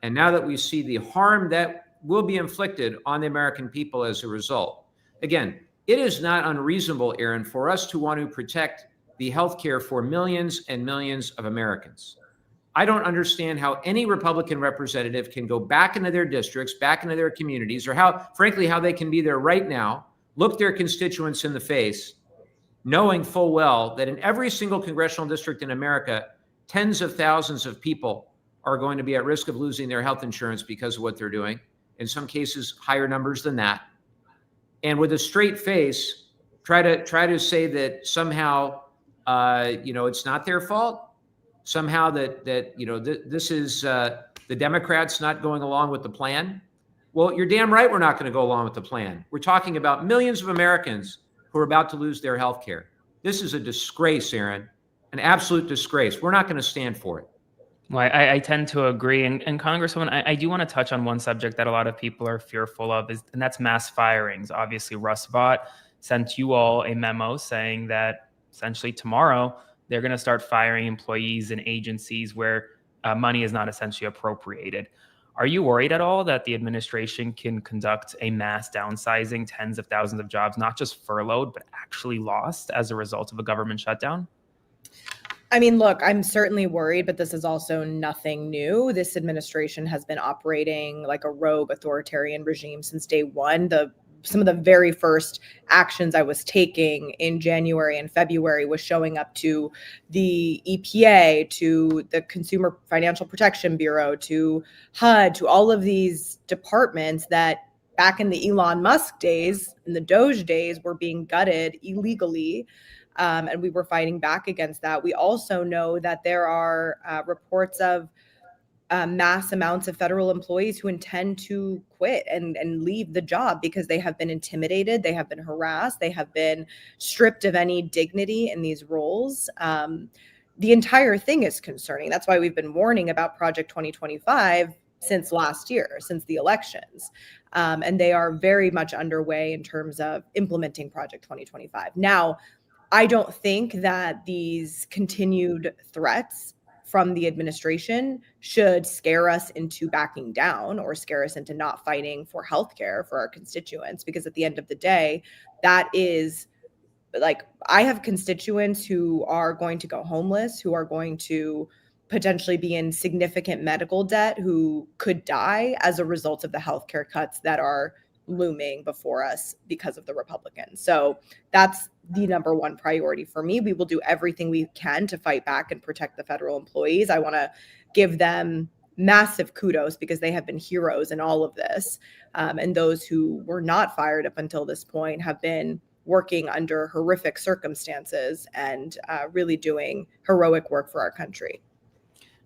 and now that we see the harm that will be inflicted on the American people as a result, again, it is not unreasonable, Aaron, for us to want to protect the health care for millions and millions of Americans. I don't understand how any Republican representative can go back into their districts, back into their communities, or how they can be there right now, look their constituents in the face, knowing full well that in every single congressional district in America, tens of thousands of people are going to be at risk of losing their health insurance because of what they're doing. In some cases, higher numbers than that. And with a straight face, try to say that somehow, it's not their fault. Somehow that this is the Democrats not going along with the plan. Well, you're damn right we're not going to go along with the plan. We're talking about millions of Americans who are about to lose their health care. This is a disgrace, Aaron, an absolute disgrace. We're not going to stand for it. Well, I tend to agree. And Congresswoman, I do want to touch on one subject that a lot of people are fearful of, and that's mass firings. Obviously, Russ Vought sent you all a memo saying that essentially tomorrow they're going to start firing employees in agencies where money is not essentially appropriated. Are you worried at all that the administration can conduct a mass downsizing, tens of thousands of jobs, not just furloughed, but actually lost as a result of a government shutdown? I mean, look, I'm certainly worried, but this is also nothing new. This administration has been operating like a rogue authoritarian regime since day one. Some of the very first actions I was taking in January and February was showing up to the EPA, to the Consumer Financial Protection Bureau, to HUD, to all of these departments that back in the Elon Musk days, in the Doge days, were being gutted illegally. And we were fighting back against that. We also know that there are reports of mass amounts of federal employees who intend to quit and leave the job because they have been intimidated, they have been harassed, they have been stripped of any dignity in these roles. The entire thing is concerning. That's why we've been warning about Project 2025 since last year, since the elections. And they are very much underway in terms of implementing Project 2025. Now, I don't think that these continued threats from the administration should scare us into backing down or scare us into not fighting for healthcare for our constituents, because at the end of the day, that is like, I have constituents who are going to go homeless, who are going to potentially be in significant medical debt, who could die as a result of the healthcare cuts that are looming before us because of the Republicans. So that's the number one priority for me. We will do everything we can to fight back and protect the federal employees. I want to give them massive kudos because they have been heroes in all of this. And those who were not fired up until this point have been working under horrific circumstances and really doing heroic work for our country.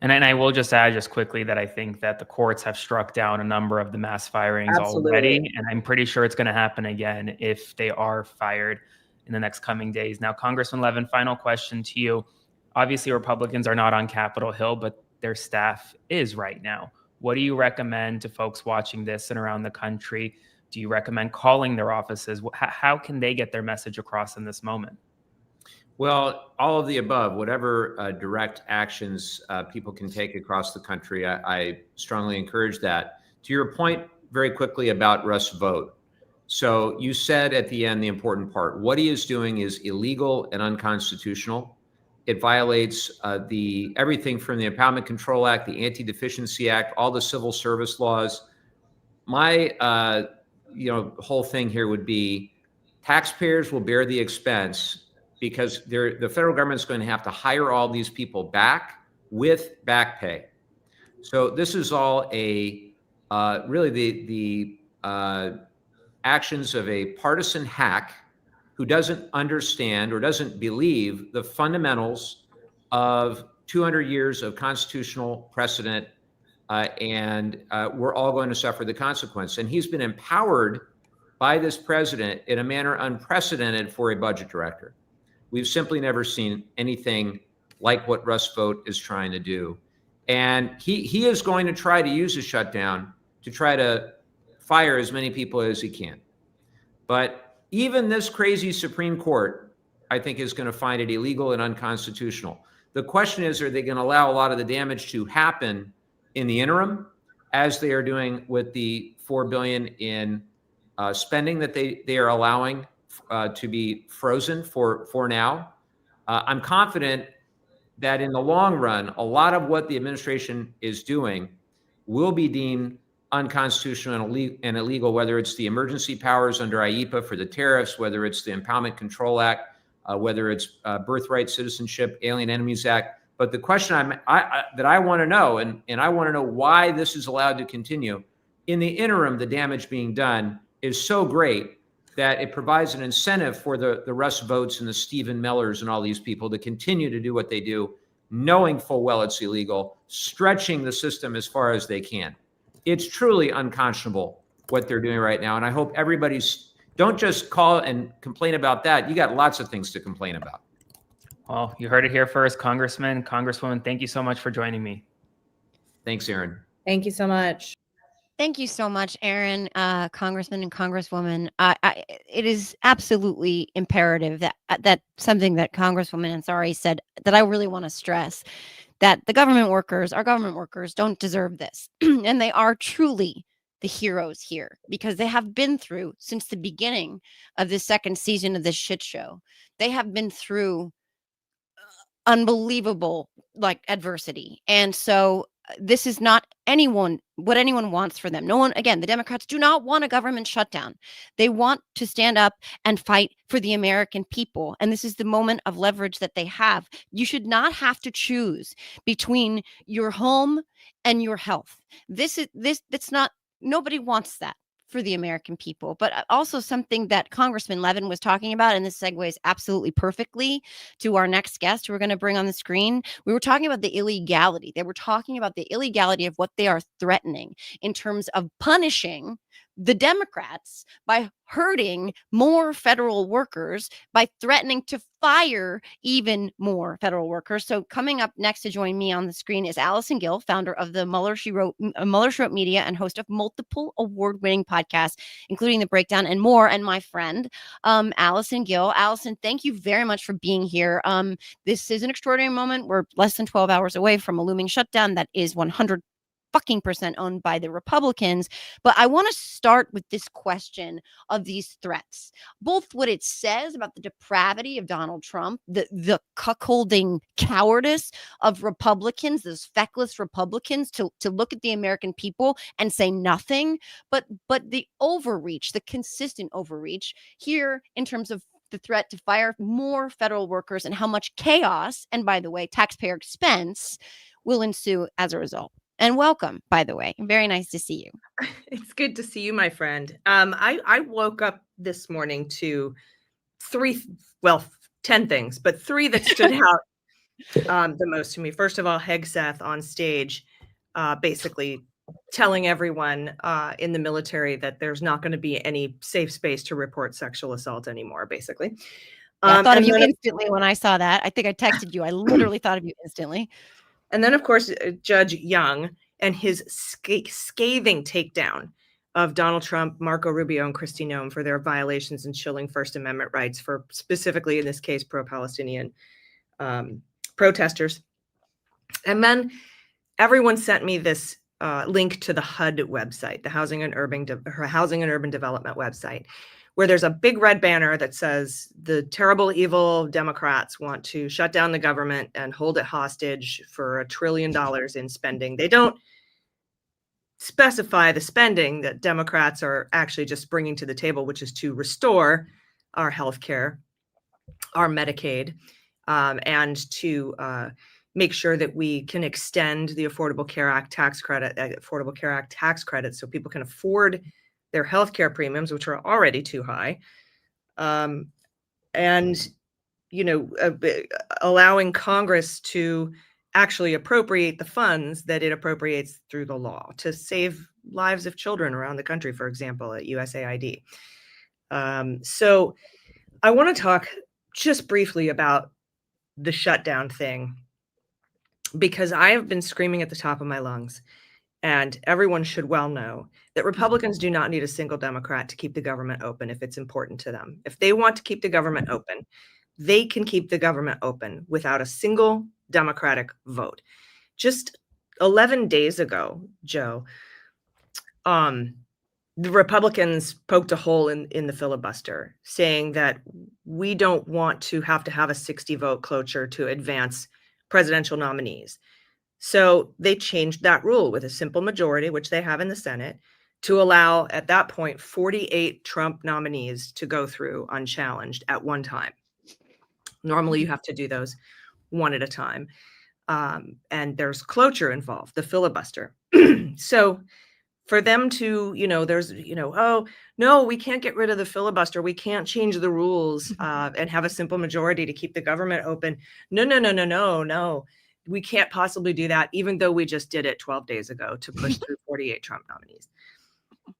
And I will just add just quickly that I think that the courts have struck down a number of the mass firings already, and I'm pretty sure it's going to happen again if they are fired in the next coming days. Now, Congressman Levin, final question to you. Obviously, Republicans are not on Capitol Hill, but their staff is right now. What do you recommend to folks watching this and around the country? Do you recommend calling their offices? How can they get their message across in this moment? Well, all of the above, whatever direct actions people can take across the country, I strongly encourage that. To your point very quickly about Russ Vought, So you said at the end the important part. What he is doing is illegal and unconstitutional. It violates everything from the Impoundment Control Act, the Anti-Deficiency Act, all the civil service laws. My whole thing here would be taxpayers will bear the expense because the federal government is going to have to hire all these people back with back pay. So this is all really the actions of a partisan hack who doesn't understand or doesn't believe the fundamentals of 200 years of constitutional precedent, and we're all going to suffer the consequence. And he's been empowered by this president in a manner unprecedented for a budget director. We've simply never seen anything like what Russ Vought is trying to do. And he is going to try to use a shutdown to try to fire as many people as he can. But even this crazy Supreme Court, I think, is going to find it illegal and unconstitutional. The question is, are they going to allow a lot of the damage to happen in the interim, as they are doing with the $4 billion in spending that they are allowing to be frozen for now? I'm confident that in the long run, a lot of what the administration is doing will be deemed unconstitutional and illegal, whether it's the emergency powers under IEPA for the tariffs, whether it's the Impoundment Control Act, whether it's Birthright Citizenship, Alien Enemies Act. But the question that I want to know, and I want to know why this is allowed to continue, in the interim, the damage being done is so great that it provides an incentive for the Russ Voughts and the Stephen Millers and all these people to continue to do what they do, knowing full well it's illegal, stretching the system as far as they can. It's truly unconscionable what they're doing right now. And I hope don't just call and complain about that. You got lots of things to complain about. Well, you heard it here first, Congressman, Congresswoman. Thank you so much for joining me. Thanks, Aaron. Thank you so much. Thank you so much, Aaron, Congressman and Congresswoman. It is absolutely imperative that something that Congresswoman Ansari said that I really want to stress, that our government workers don't deserve this. And they are truly the heroes here because they have been through, since the beginning of this second season of this shit show, they have been through unbelievable adversity. And so this is not what anyone wants for them. No one, again, the Democrats do not want a government shutdown. They want to stand up and fight for the American people. And this is the moment of leverage that they have. You should not have to choose between your home and your health. Nobody wants that for the American people. But also something that Congressman Levin was talking about, and this segues absolutely perfectly to our next guest who we're going to bring on the screen. We were talking about the illegality. They were talking about the illegality of what they are threatening in terms of punishing the Democrats by hurting more federal workers, by threatening to fire even more federal workers. So coming up next to join me on the screen is Allison Gill, founder of the Mueller She Wrote Media and host of multiple award-winning podcasts, including The Breakdown and more, and my friend, Allison Gill. Allison, thank you very much for being here. This is an extraordinary moment. We're less than 12 hours away from a looming shutdown that is 100% owned by the Republicans. But I want to start with this question of these threats, both what it says about the depravity of Donald Trump, the cuckolding cowardice of Republicans, those feckless Republicans to look at the American people and say nothing, but the overreach, the consistent overreach here in terms of the threat to fire more federal workers and how much chaos, and by the way, taxpayer expense, will ensue as a result. And welcome, by the way. Very nice to see you. It's good to see you, my friend. I woke up this morning to 10 things, but 3 that stood out the most to me. First of all, Hegseth on stage, basically telling everyone in the military that there's not going to be any safe space to report sexual assault anymore, basically. I thought of you instantly when I saw that. I think I texted you. I literally thought of you instantly. And then, of course, Judge Young and his scathing takedown of Donald Trump, Marco Rubio, and Kristi Noem for their violations and chilling First Amendment rights for specifically, in this case, pro-Palestinian protesters. And then everyone sent me this link to the HUD website, the Housing and Urban Development website, where there's a big red banner that says the terrible, evil Democrats want to shut down the government and hold it hostage for $1 trillion in spending. They don't specify the spending that Democrats are actually just bringing to the table, which is to restore our health care, our Medicaid, and to make sure that we can extend the Affordable Care Act tax credit, so people can afford their healthcare premiums, which are already too high, and allowing Congress to actually appropriate the funds that it appropriates through the law to save lives of children around the country, for example, at USAID. So I want to talk just briefly about the shutdown thing, because I have been screaming at the top of my lungs, and everyone should well know that Republicans do not need a single Democrat to keep the government open if it's important to them. If they want to keep the government open, they can keep the government open without a single Democratic vote. Just 11 days ago, Joe, the Republicans poked a hole in the filibuster, saying that we don't want to have a 60-vote cloture to advance presidential nominees. So they changed that rule with a simple majority, which they have in the Senate, to allow, at that point, 48 Trump nominees to go through unchallenged at one time. Normally, you have to do those one at a time. And there's cloture involved, the filibuster. So for them to, oh, no, we can't get rid of the filibuster. We can't change the rules and have a simple majority to keep the government open. No. We can't possibly do that, even though we just did it 12 days ago to push through 48 Trump nominees.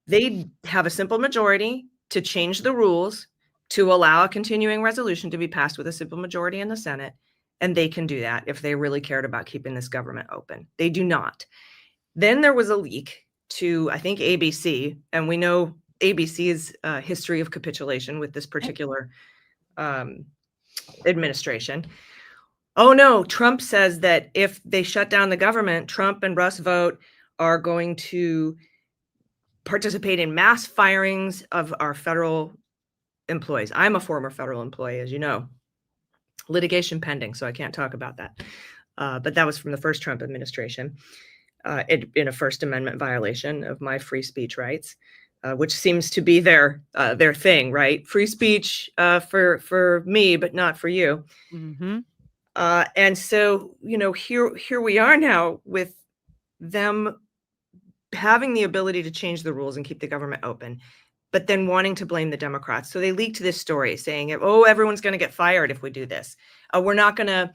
They have a simple majority to change the rules to allow a continuing resolution to be passed with a simple majority in the Senate. And they can do that if they really cared about keeping this government open. They do not. Then there was a leak to, I think, ABC. And we know ABC's history of capitulation with this particular administration. Oh, no, Trump says that if they shut down the government, Trump and Russ Vought are going to participate in mass firings of our federal employees. I'm a former federal employee, as you know. Litigation pending, so I can't talk about that. But that was from the first Trump administration in a First Amendment violation of my free speech rights, which seems to be their thing, right? Free speech for me, but not for you. Mm-hmm. And so, here we are now with them having the ability to change the rules and keep the government open, but then wanting to blame the Democrats. So they leaked this story saying, oh, everyone's going to get fired if we do this. We're not going to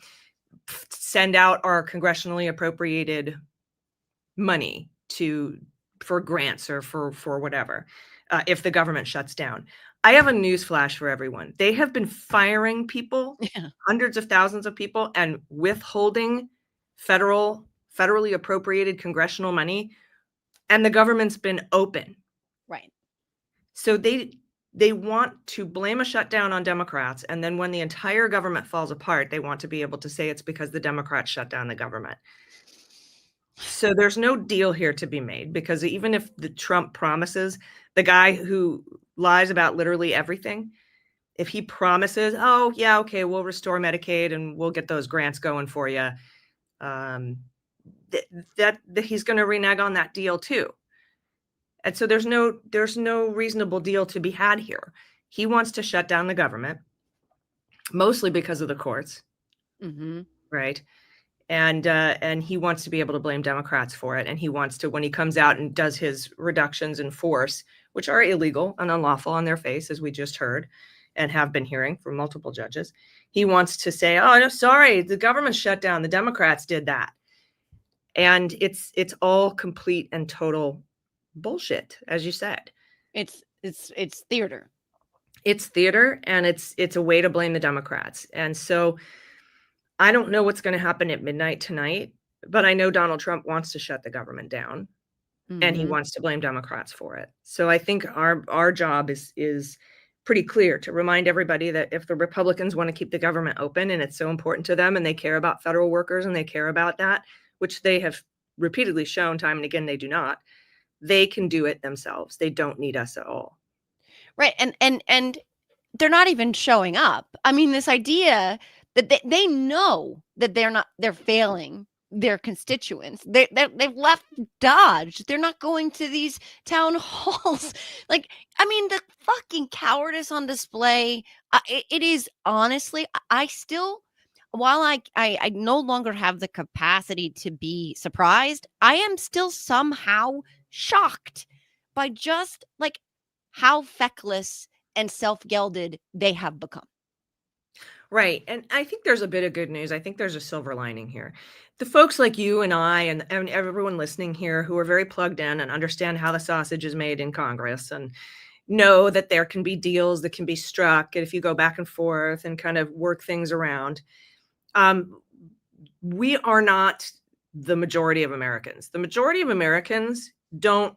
send out our congressionally appropriated money for grants or for whatever if the government shuts down. I have a news flash for everyone. They have been firing people, hundreds of thousands of people, and withholding federally appropriated congressional money, and the government's been open. Right. So they want to blame a shutdown on Democrats, and then when the entire government falls apart, they want to be able to say it's because the Democrats shut down the government. So there's no deal here to be made, because even if the Trump promises, the guy who lies about literally everything, if he promises, oh yeah, okay, we'll restore Medicaid and we'll get those grants going for you, that he's going to renege on that deal too. And so there's no reasonable deal to be had here. He wants to shut down the government, mostly because of the courts, right? And he wants to be able to blame Democrats for it. And he wants to, when he comes out and does his reductions in force, which are illegal and unlawful on their face, as we just heard and have been hearing from multiple judges, he wants to say, oh, no, sorry, the government shut down. The Democrats did that. And it's all complete and total bullshit, as you said. It's theater. It's theater, and it's a way to blame the Democrats. And so I don't know what's going to happen at midnight tonight, but I know Donald Trump wants to shut the government down, and he wants to blame Democrats for it. So I think our job is pretty clear, to remind everybody that if the Republicans want to keep the government open and it's so important to them and they care about federal workers and they care about that, which they have repeatedly shown time and again they do not. They can do it themselves. They don't need us at all. Right. And they're not even showing up. I mean, this idea that they know that they're failing their constituents. They've left Dodge. They're not going to these town halls. Like, I mean, the fucking cowardice on display. It is honestly, I still, while I no longer have the capacity to be surprised, I am still somehow shocked by just like how feckless and self-gelded they have become. Right. And I think there's a bit of good news. I think there's a silver lining here. The folks like you and I and everyone listening here who are very plugged in and understand how the sausage is made in Congress and know that there can be deals that can be struck if you go back and forth and kind of work things around. We are not the majority of Americans. The majority of Americans don't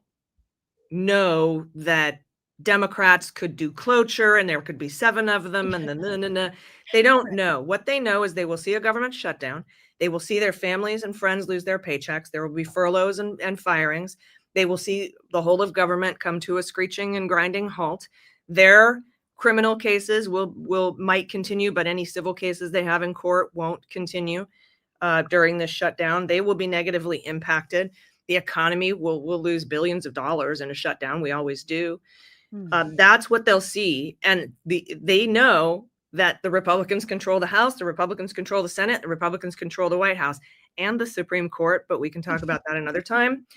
know that Democrats could do cloture and there could be 7 of them and then they don't know. What they know is they will see a government shutdown. They will see their families and friends lose their paychecks. There will be furloughs and firings. They will see the whole of government come to a screeching and grinding halt. Their criminal cases might continue, but any civil cases they have in court won't continue during this shutdown. They will be negatively impacted. The economy will lose billions of dollars in a shutdown. We always do. That's what they'll see. And they know that the Republicans control the House, the Republicans control the Senate, the Republicans control the White House and the Supreme Court, but we can talk about that another time.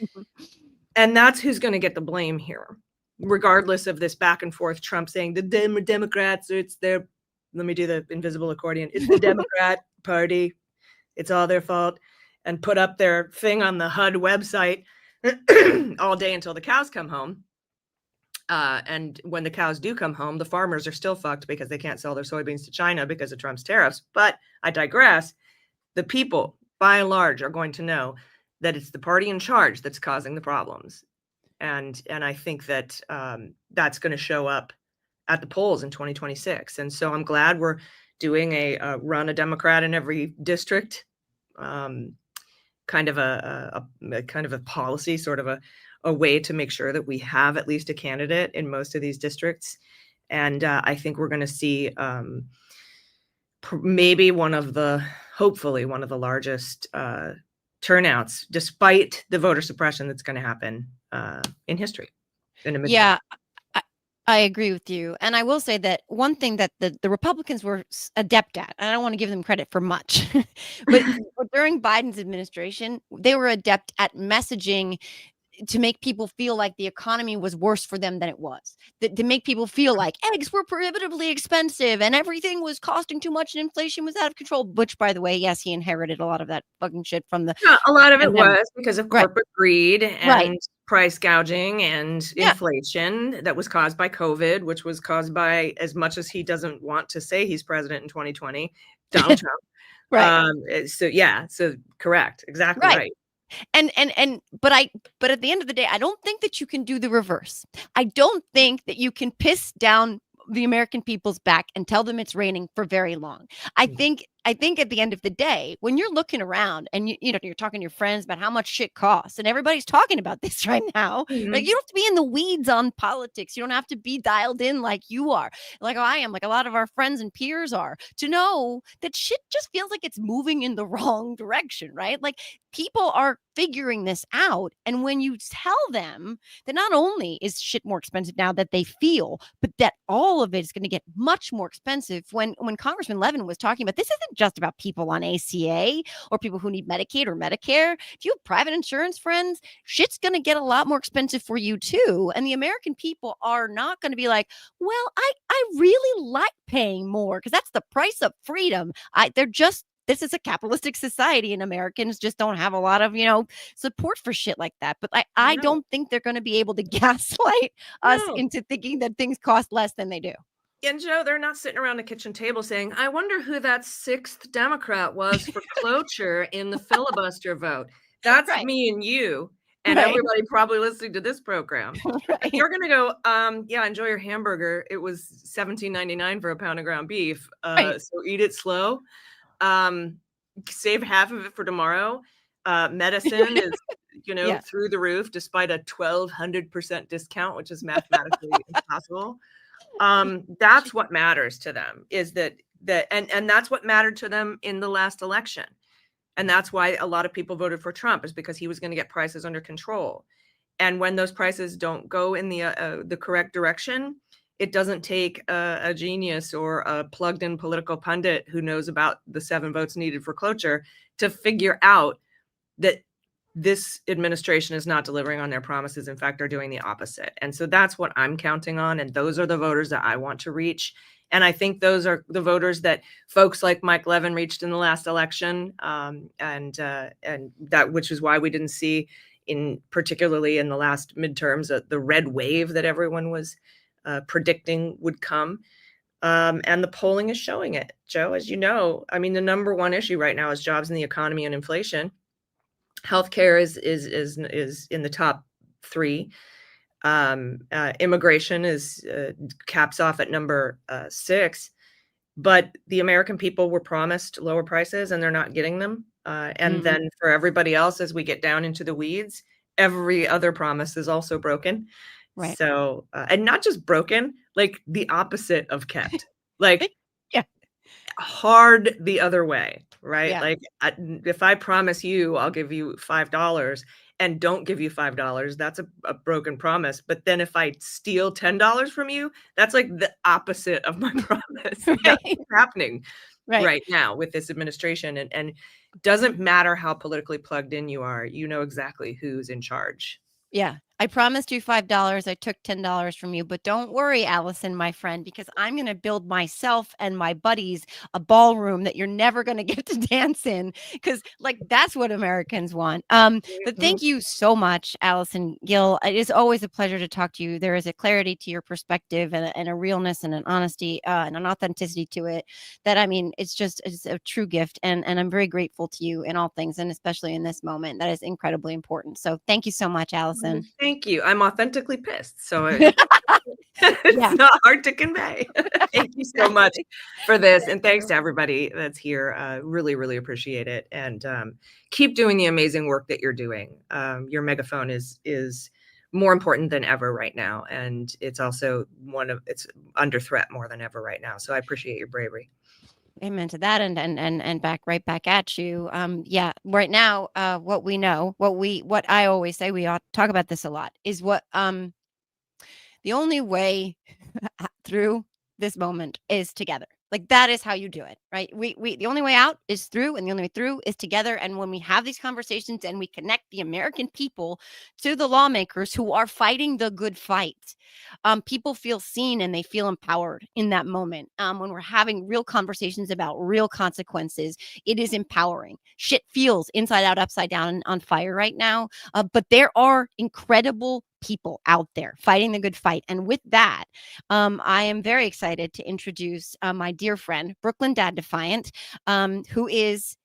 And that's who's going to get the blame here, regardless of this back and forth, Trump saying the Democrats, it's their, let me do the invisible accordion, it's the Democrat Party, it's all their fault, and put up their thing on the HUD website all day until the cows come home. And when the cows do come home, the farmers are still fucked because they can't sell their soybeans to China because of Trump's tariffs. But I digress. The people, by and large, are going to know that it's the party in charge that's causing the problems. And I think that that's going to show up at the polls in 2026. And so I'm glad we're doing a run a Democrat in every district, kind of a policy, sort of a way to make sure that we have at least a candidate in most of these districts. And I think we're going to see maybe hopefully one of the largest turnouts, despite the voter suppression that's going to happen in history. Yeah, I agree with you. And I will say that one thing that the Republicans were adept at, and I don't want to give them credit for much, but during Biden's administration, they were adept at messaging to make people feel like the economy was worse for them than it was. To make people feel like eggs were prohibitively expensive and everything was costing too much and inflation was out of control, which, by the way, yes, he inherited a lot of that fucking shit from the... Yeah, a lot of it was because of corporate greed and Right. price gouging and inflation that was caused by COVID, which was caused by, as much as he doesn't want to say he's president in 2020, Donald Trump. Right. So correct. Exactly right. But at the end of the day, I don't think that you can do the reverse. I don't think that you can piss down the American people's back and tell them it's raining for very long. I think at the end of the day, when you're looking around and you're talking to your friends about how much shit costs, and everybody's talking about this right now, like, you don't have to be in the weeds on politics. You don't have to be dialed in like you are, like I am, like a lot of our friends and peers are, to know that shit just feels like it's moving in the wrong direction, right? Like, people are figuring this out. And when you tell them that not only is shit more expensive now that they feel, but that all of it is going to get much more expensive. When Congressman Levin was talking about, this isn't just about people on ACA or people who need Medicaid or Medicare. If you have private insurance, friends, shit's going to get a lot more expensive for you too. And the American people are not going to be like, well, I really like paying more because that's the price of freedom. This is a capitalistic society, and Americans just don't have a lot of, support for shit like that. But I don't think they're going to be able to gaslight us into thinking that things cost less than they do. And Joe, they're not sitting around the kitchen table saying, I wonder who that 6th Democrat was for cloture in the filibuster vote. That's me and you and everybody probably listening to this program. You're going to go, enjoy your hamburger. It was $17.99 for a pound of ground beef. So eat it slow. Save half of it for tomorrow. Medicine is, Yeah. through the roof, despite a 1,200% discount, which is mathematically impossible. That's what matters to them, is that and that's what mattered to them in the last election. And that's why a lot of people voted for Trump, is because he was going to get prices under control. And when those prices don't go in the correct direction, it doesn't take a genius or a plugged-in political pundit who knows about the 7 votes needed for cloture to figure out that this administration is not delivering on their promises. In fact, are doing the opposite. And so that's what I'm counting on. And those are the voters that I want to reach. And I think those are the voters that folks like Mike Levin reached in the last election. And that, which is why we didn't see, particularly in the last midterms, the red wave that everyone was predicting would come. And the polling is showing it, Joe. As you know, I mean, the number one issue right now is jobs and the economy and inflation. Healthcare is in the top 3. Immigration is caps off at number 6. But the American people were promised lower prices, and they're not getting them. And then for everybody else, as we get down into the weeds, every other promise is also broken. Right. So, and not just broken, like the opposite of kept, like Yeah. hard the other way, right? Yeah. Like if I promise you I'll give you $5 and don't give you $5, that's a broken promise. But then if I steal $10 from you, that's like the opposite of my promise. Right. That's what's happening Right. right now with this administration. And doesn't matter how politically plugged in you are, you know exactly who's in charge. Yeah. I promised you $5. I took $10 from you, but don't worry, Allison, my friend, because I'm going to build myself and my buddies a ballroom that you're never going to get to dance in, because like that's what Americans want. But thank you so much, Allison Gill. It is always a pleasure to talk to you. There is a clarity to your perspective and a realness and an honesty and an authenticity to it that, I mean, it's a true gift. And I'm very grateful to you in all things, and especially in this moment. That is incredibly important. So thank you so much, Allison. Thank you. I'm authentically pissed, so it's not hard to convey. Thank you so much for this, and thanks to everybody that's here. Really, really appreciate it, and keep doing the amazing work that you're doing. Your megaphone is more important than ever right now, and it's also it's under threat more than ever right now. So I appreciate your bravery. Amen to that, and right back at you. Yeah, right now, what we know, what I always say, we ought to talk about this a lot, is what the only way through this moment is together. Like that is how you do it, right? We the only way out is through, and the only way through is together. And when we have these conversations and we connect the American people to the lawmakers who are fighting the good fight, people feel seen and they feel empowered in that moment. When we're having real conversations about real consequences, it is empowering. Shit feels inside out, upside down, and on fire right now. But there are incredible people out there fighting the good fight. And with that, I am very excited to introduce my dear friend, Brooklyn Dad Defiant, who is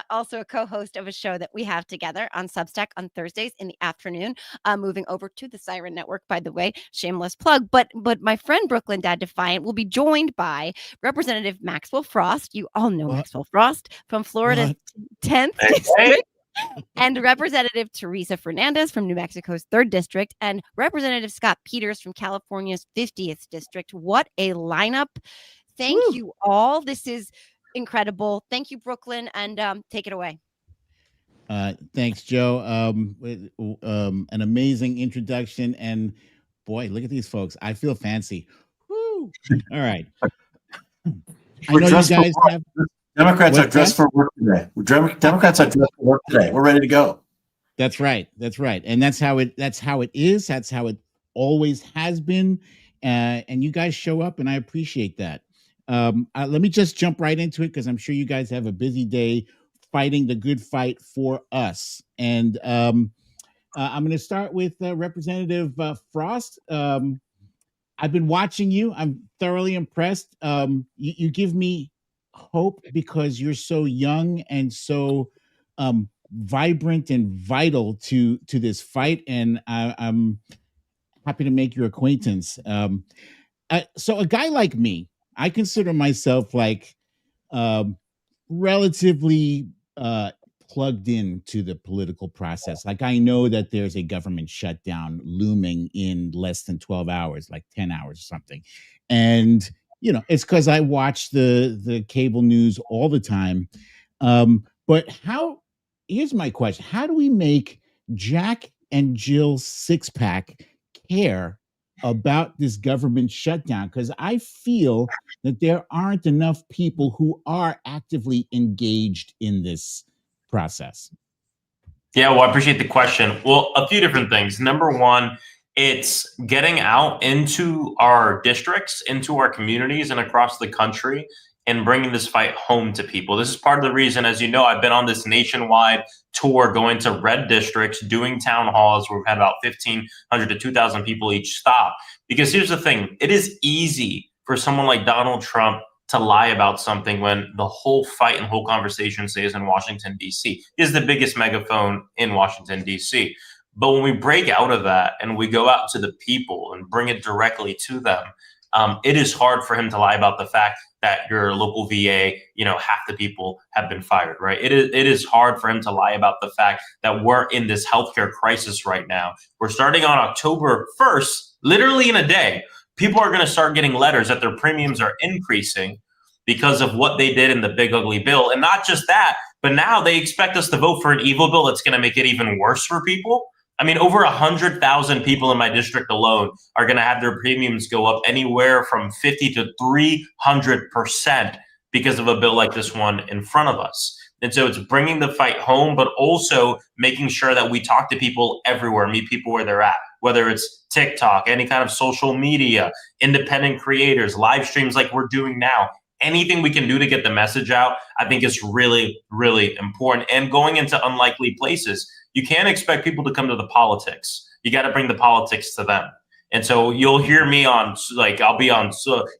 also a co-host of a show that we have together on Substack on Thursdays in the afternoon, moving over to the Siren Network, by the way, shameless plug. But my friend Brooklyn Dad Defiant will be joined by Representative Maxwell Frost. You all know Maxwell Frost from Florida's 10th District. And Representative Teresa Fernandez from New Mexico's 3rd District, and Representative Scott Peters from California's 50th District. What a lineup. Thank you all. This is incredible. Thank you, Brooklyn, and take it away. Thanks, Joe. An amazing introduction, and boy, look at these folks. I feel fancy. Woo! All right. I know you guys have... Democrats are dressed for work today. Democrats are dressed for work today. We're ready to go. That's right. That's right. And that's how it is. That's how it always has been. And you guys show up, and I appreciate that. Let me just jump right into it, because I'm sure you guys have a busy day fighting the good fight for us. And I'm going to start with Representative Frost. I've been watching you. I'm thoroughly impressed. You give me hope because you're so young and so vibrant and vital to this fight, and I'm happy to make your acquaintance. So a guy like me, I consider myself like relatively plugged into the political process. Like, I know that there's a government shutdown looming in less than 12 hours, like 10 hours or something. And, it's because I watch the cable news all the time. But here's my question. How do we make Jack and Jill Sixpack care about this government shutdown? Because I feel that there aren't enough people who are actively engaged in this process. Yeah, well, I appreciate the question. Well, a few different things. Number one, it's getting out into our districts, into our communities, and across the country, and bringing this fight home to people. This is part of the reason, as you know, I've been on this nationwide tour, going to red districts, doing town halls where we've had about 1,500 to 2,000 people each stop. Because here's the thing, it is easy for someone like Donald Trump to lie about something when the whole fight and whole conversation stays in Washington, D.C. Is the biggest megaphone in Washington, D.C. But when we break out of that and we go out to the people and bring it directly to them, it is hard for him to lie about the fact that your local VA, half the people have been fired, right? It is hard for him to lie about the fact that we're in this healthcare crisis right now. We're starting on October 1st, literally in a day. People are going to start getting letters that their premiums are increasing because of what they did in the big ugly bill. And not just that, but now they expect us to vote for an evil bill that's going to make it even worse for people. I mean, over 100,000 people in my district alone are going to have their premiums go up anywhere from 50 to 300% because of a bill like this one in front of us. And so it's bringing the fight home, but also making sure that we talk to people everywhere, meet people where they're at, whether it's TikTok, any kind of social media, independent creators, live streams like we're doing now. Anything we can do to get the message out, I think is really, really important. And going into unlikely places, you can't expect people to come to the politics. You got to bring the politics to them. And so you'll hear me on, I'll be on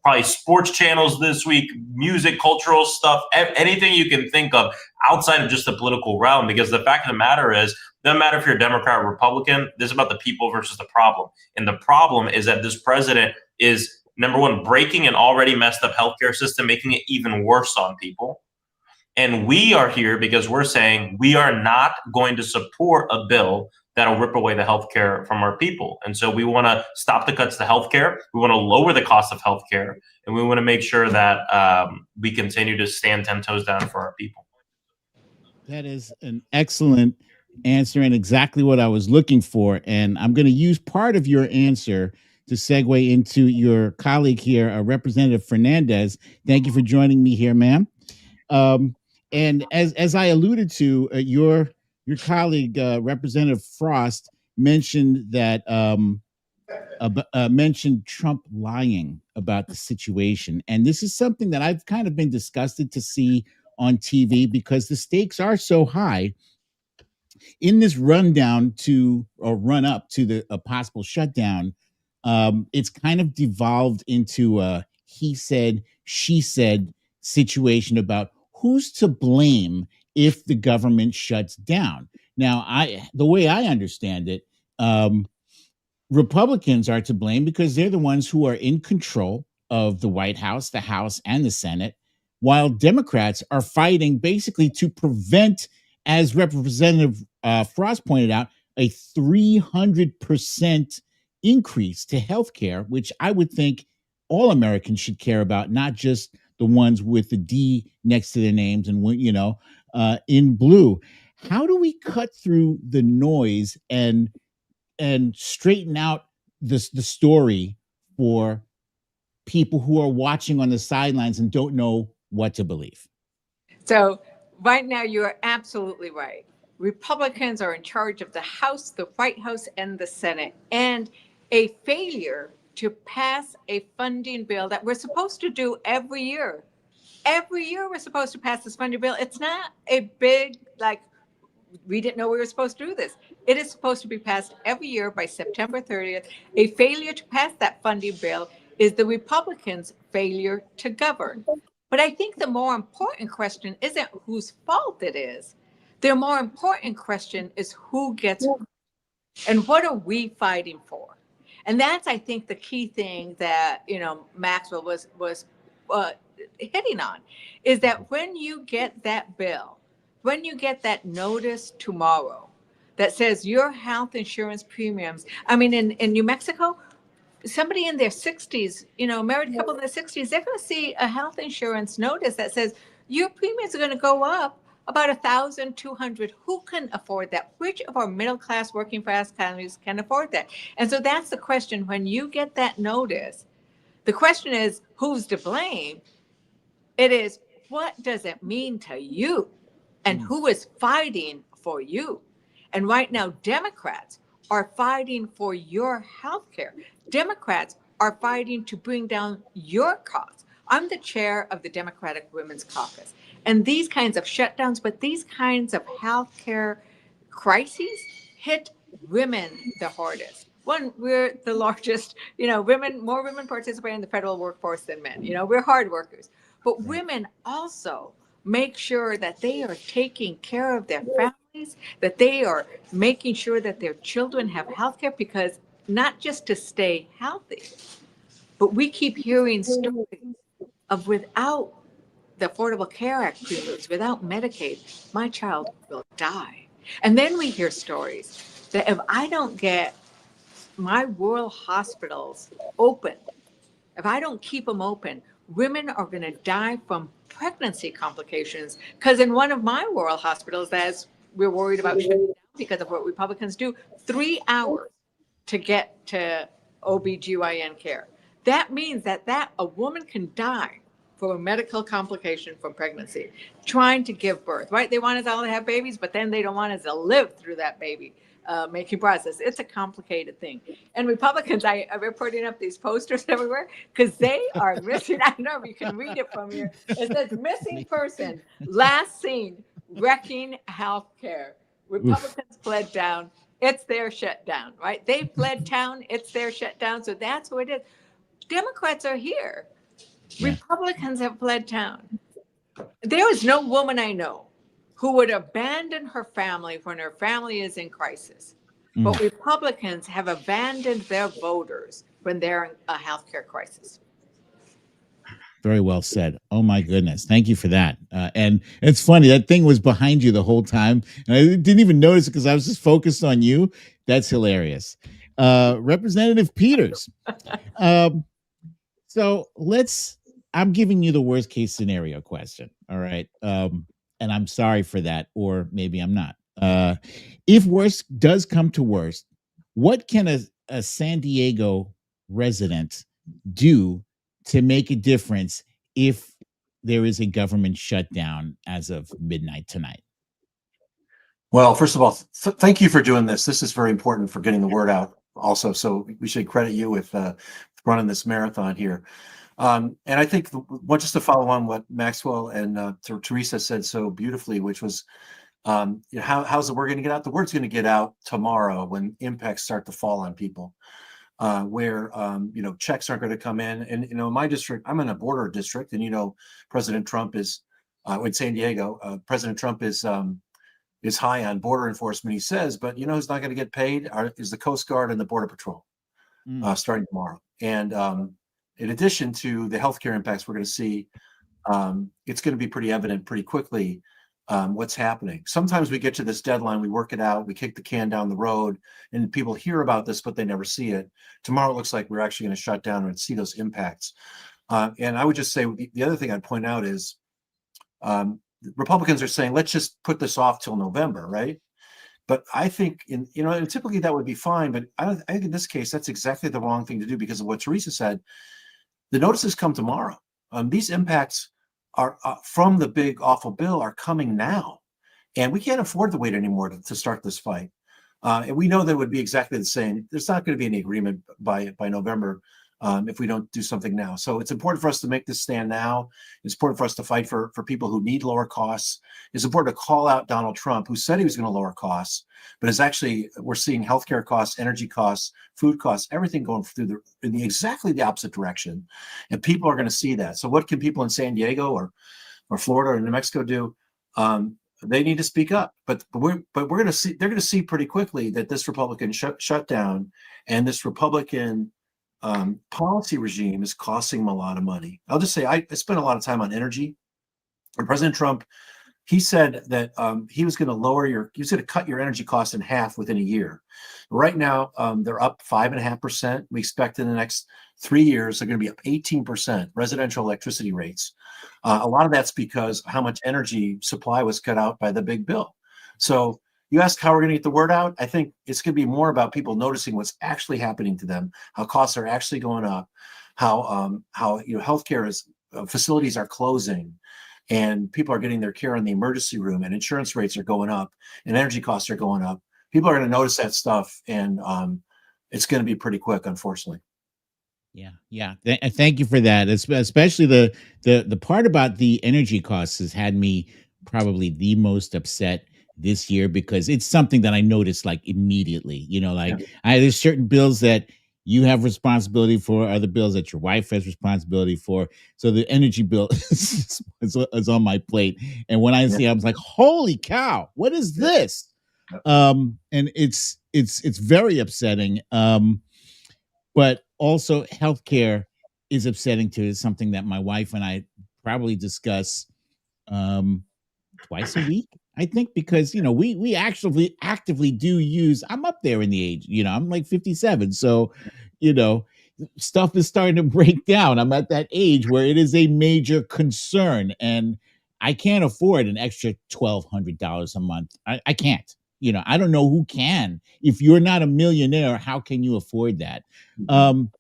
probably sports channels this week, music, cultural stuff, anything you can think of outside of just the political realm. Because the fact of the matter is, doesn't matter if you're a Democrat or Republican, this is about the people versus the problem. And the problem is that this president is, number one, breaking an already messed up healthcare system, making it even worse on people. And we are here because we're saying we are not going to support a bill that'll rip away the healthcare from our people. And so we want to stop the cuts to healthcare. We want to lower the cost of healthcare. And we want to make sure that we continue to stand 10 toes down for our people. That is an excellent answer and exactly what I was looking for. And I'm going to use part of your answer to segue into your colleague here, Representative Fernandez. Thank you for joining me here, ma'am. And as I alluded to, your colleague, Representative Frost, mentioned that mentioned Trump lying about the situation. And this is something that I've kind of been disgusted to see on TV because the stakes are so high. In this run up to the possible shutdown, it's kind of devolved into a he said, she said situation about who's to blame if the government shuts down. Now, the way I understand it, Republicans are to blame because they're the ones who are in control of the White House, the House, and the Senate, while Democrats are fighting basically to prevent, as Representative Frost pointed out, a 300% increase to healthcare, which I would think all Americans should care about, not just the ones with the D next to their names and, in blue. How do we cut through the noise and straighten out the story for people who are watching on the sidelines and don't know what to believe? So right now, you are absolutely right. Republicans are in charge of the House, the White House, and the Senate. And a failure to pass a funding bill that we're supposed to do every year. Every year we're supposed to pass this funding bill. It's not a big, we didn't know we were supposed to do this. It is supposed to be passed every year by September 30th. A failure to pass that funding bill is the Republicans' failure to govern. But I think the more important question isn't whose fault it is. The more important question is who gets and what are we fighting for? And that's, I think, the key thing that, Maxwell was hitting on, is that when you get that bill when you get that notice tomorrow that says your health insurance premiums, I mean, in New Mexico, somebody in their 60s, married couple in their 60s, they're going to see a health insurance notice that says your premiums are going to go up about 1,200. Who can afford that? Which of our middle class, working class families can afford that? And so that's the question. When you get that notice, the question is, who's to blame? It is, what does it mean to you? And who is fighting for you? And right now, Democrats are fighting for your health care. Democrats are fighting to bring down your costs. I'm the chair of the Democratic Women's Caucus. And these kinds of shutdowns, but these kinds of health care crises hit women the hardest. One, we're the largest, more women participate in the federal workforce than men. We're hard workers. But women also make sure that they are taking care of their families, that they are making sure that their children have health care, because not just to stay healthy, but we keep hearing stories of without the Affordable Care Act premiums, without Medicaid, my child will die. And then we hear stories that if I don't get my rural hospitals open, if I don't keep them open, women are going to die from pregnancy complications. Because in one of my rural hospitals, as we're worried about shutting down because of what Republicans do, 3 hours to get to OBGYN care. That means that a woman can die from a medical complication from pregnancy, trying to give birth, right? They want us all to have babies, but then they don't want us to live through that baby making process. It's a complicated thing. And Republicans, I'm putting up these posters everywhere because they are missing. I don't know if you can read it from here. It says missing person, last seen, wrecking health care. Republicans fled down. It's their shutdown, right? They fled town. It's their shutdown. So that's what it is. Democrats are here. Yeah. Republicans have fled town. There is no woman I know who would abandon her family when her family is in crisis. But Republicans have abandoned their voters when they're in a healthcare crisis. Very well said. Oh my goodness. Thank you for that. And it's funny, that thing was behind you the whole time. And I didn't even notice it because I was just focused on you. That's hilarious. Representative Peters. So I'm giving you the worst case scenario question. All right. And I'm sorry for that, or maybe I'm not. If worst does come to worst, what can a San Diego resident do to make a difference if there is a government shutdown as of midnight tonight? Well, first of all, thank you for doing this. This is very important for getting the word out also. So we should credit you with running this marathon here. And I think just to follow on what Maxwell and Teresa said so beautifully, which was, how's the word going to get out? The word's going to get out tomorrow when impacts start to fall on people, where checks aren't going to come in. And in my district, I'm in a border district, and President Trump is in San Diego. President Trump is high on border enforcement, he says, but who's not going to get paid is the Coast Guard and the Border Patrol, starting tomorrow. And in addition to the healthcare impacts we're going to see, it's going to be pretty evident pretty quickly what's happening. Sometimes we get to this deadline, we work it out, we kick the can down the road, and people hear about this, but they never see it. Tomorrow it looks like we're actually going to shut down and see those impacts. And I would just say the other thing I'd point out is Republicans are saying, let's just put this off till November, right? But I think and typically that would be fine, but I think in this case, that's exactly the wrong thing to do because of what Teresa said. The notices come tomorrow. These impacts are from the big, awful bill are coming now. And we can't afford to wait anymore to start this fight. And we know that it would be exactly the same. There's not going to be any agreement by November if we don't do something now. So it's important for us to make this stand now. It's important for us to fight for people who need lower costs. It's important to call out Donald Trump, who said he was going to lower costs, but is actually, we're seeing healthcare costs, energy costs, food costs, everything going through in exactly the opposite direction. And people are going to see that. So what can people in San Diego or Florida or New Mexico do? They need to speak up, but we're going to see, they're going to see pretty quickly that this Republican shutdown and this Republican policy regime is costing them a lot of money. I'll just say I spent a lot of time on energy. When President Trump he said that he was going to cut your energy costs in half within a year. Right now, they're up 5.5%. We expect in the next 3 years, they're going to be up 18%, residential electricity rates. A lot of that's because how much energy supply was cut out by the big bill. So you ask how we're going to get the word out. I think it's going to be more about people noticing what's actually happening to them, how costs are actually going up, how healthcare facilities are closing, and people are getting their care in the emergency room, and insurance rates are going up, and energy costs are going up. People are going to notice that stuff, and it's going to be pretty quick, unfortunately. Yeah. Thank you for that. Especially the part about the energy costs has had me probably the most upset this year, because it's something that I noticed like immediately. There's certain bills that you have responsibility for, other bills that your wife has responsibility for. So the energy bill is on my plate, and when I see it, I was like, "Holy cow! What is this?" And it's very upsetting. But also healthcare is upsetting too. It's something that my wife and I probably discuss twice a week, I think, because we actively do use. I'm up there in the age, I'm like 57, so stuff is starting to break down. I'm at that age where it is a major concern, and I can't afford an extra $1,200 a month. I can't. I don't know who can. If you're not a millionaire, how can you afford that?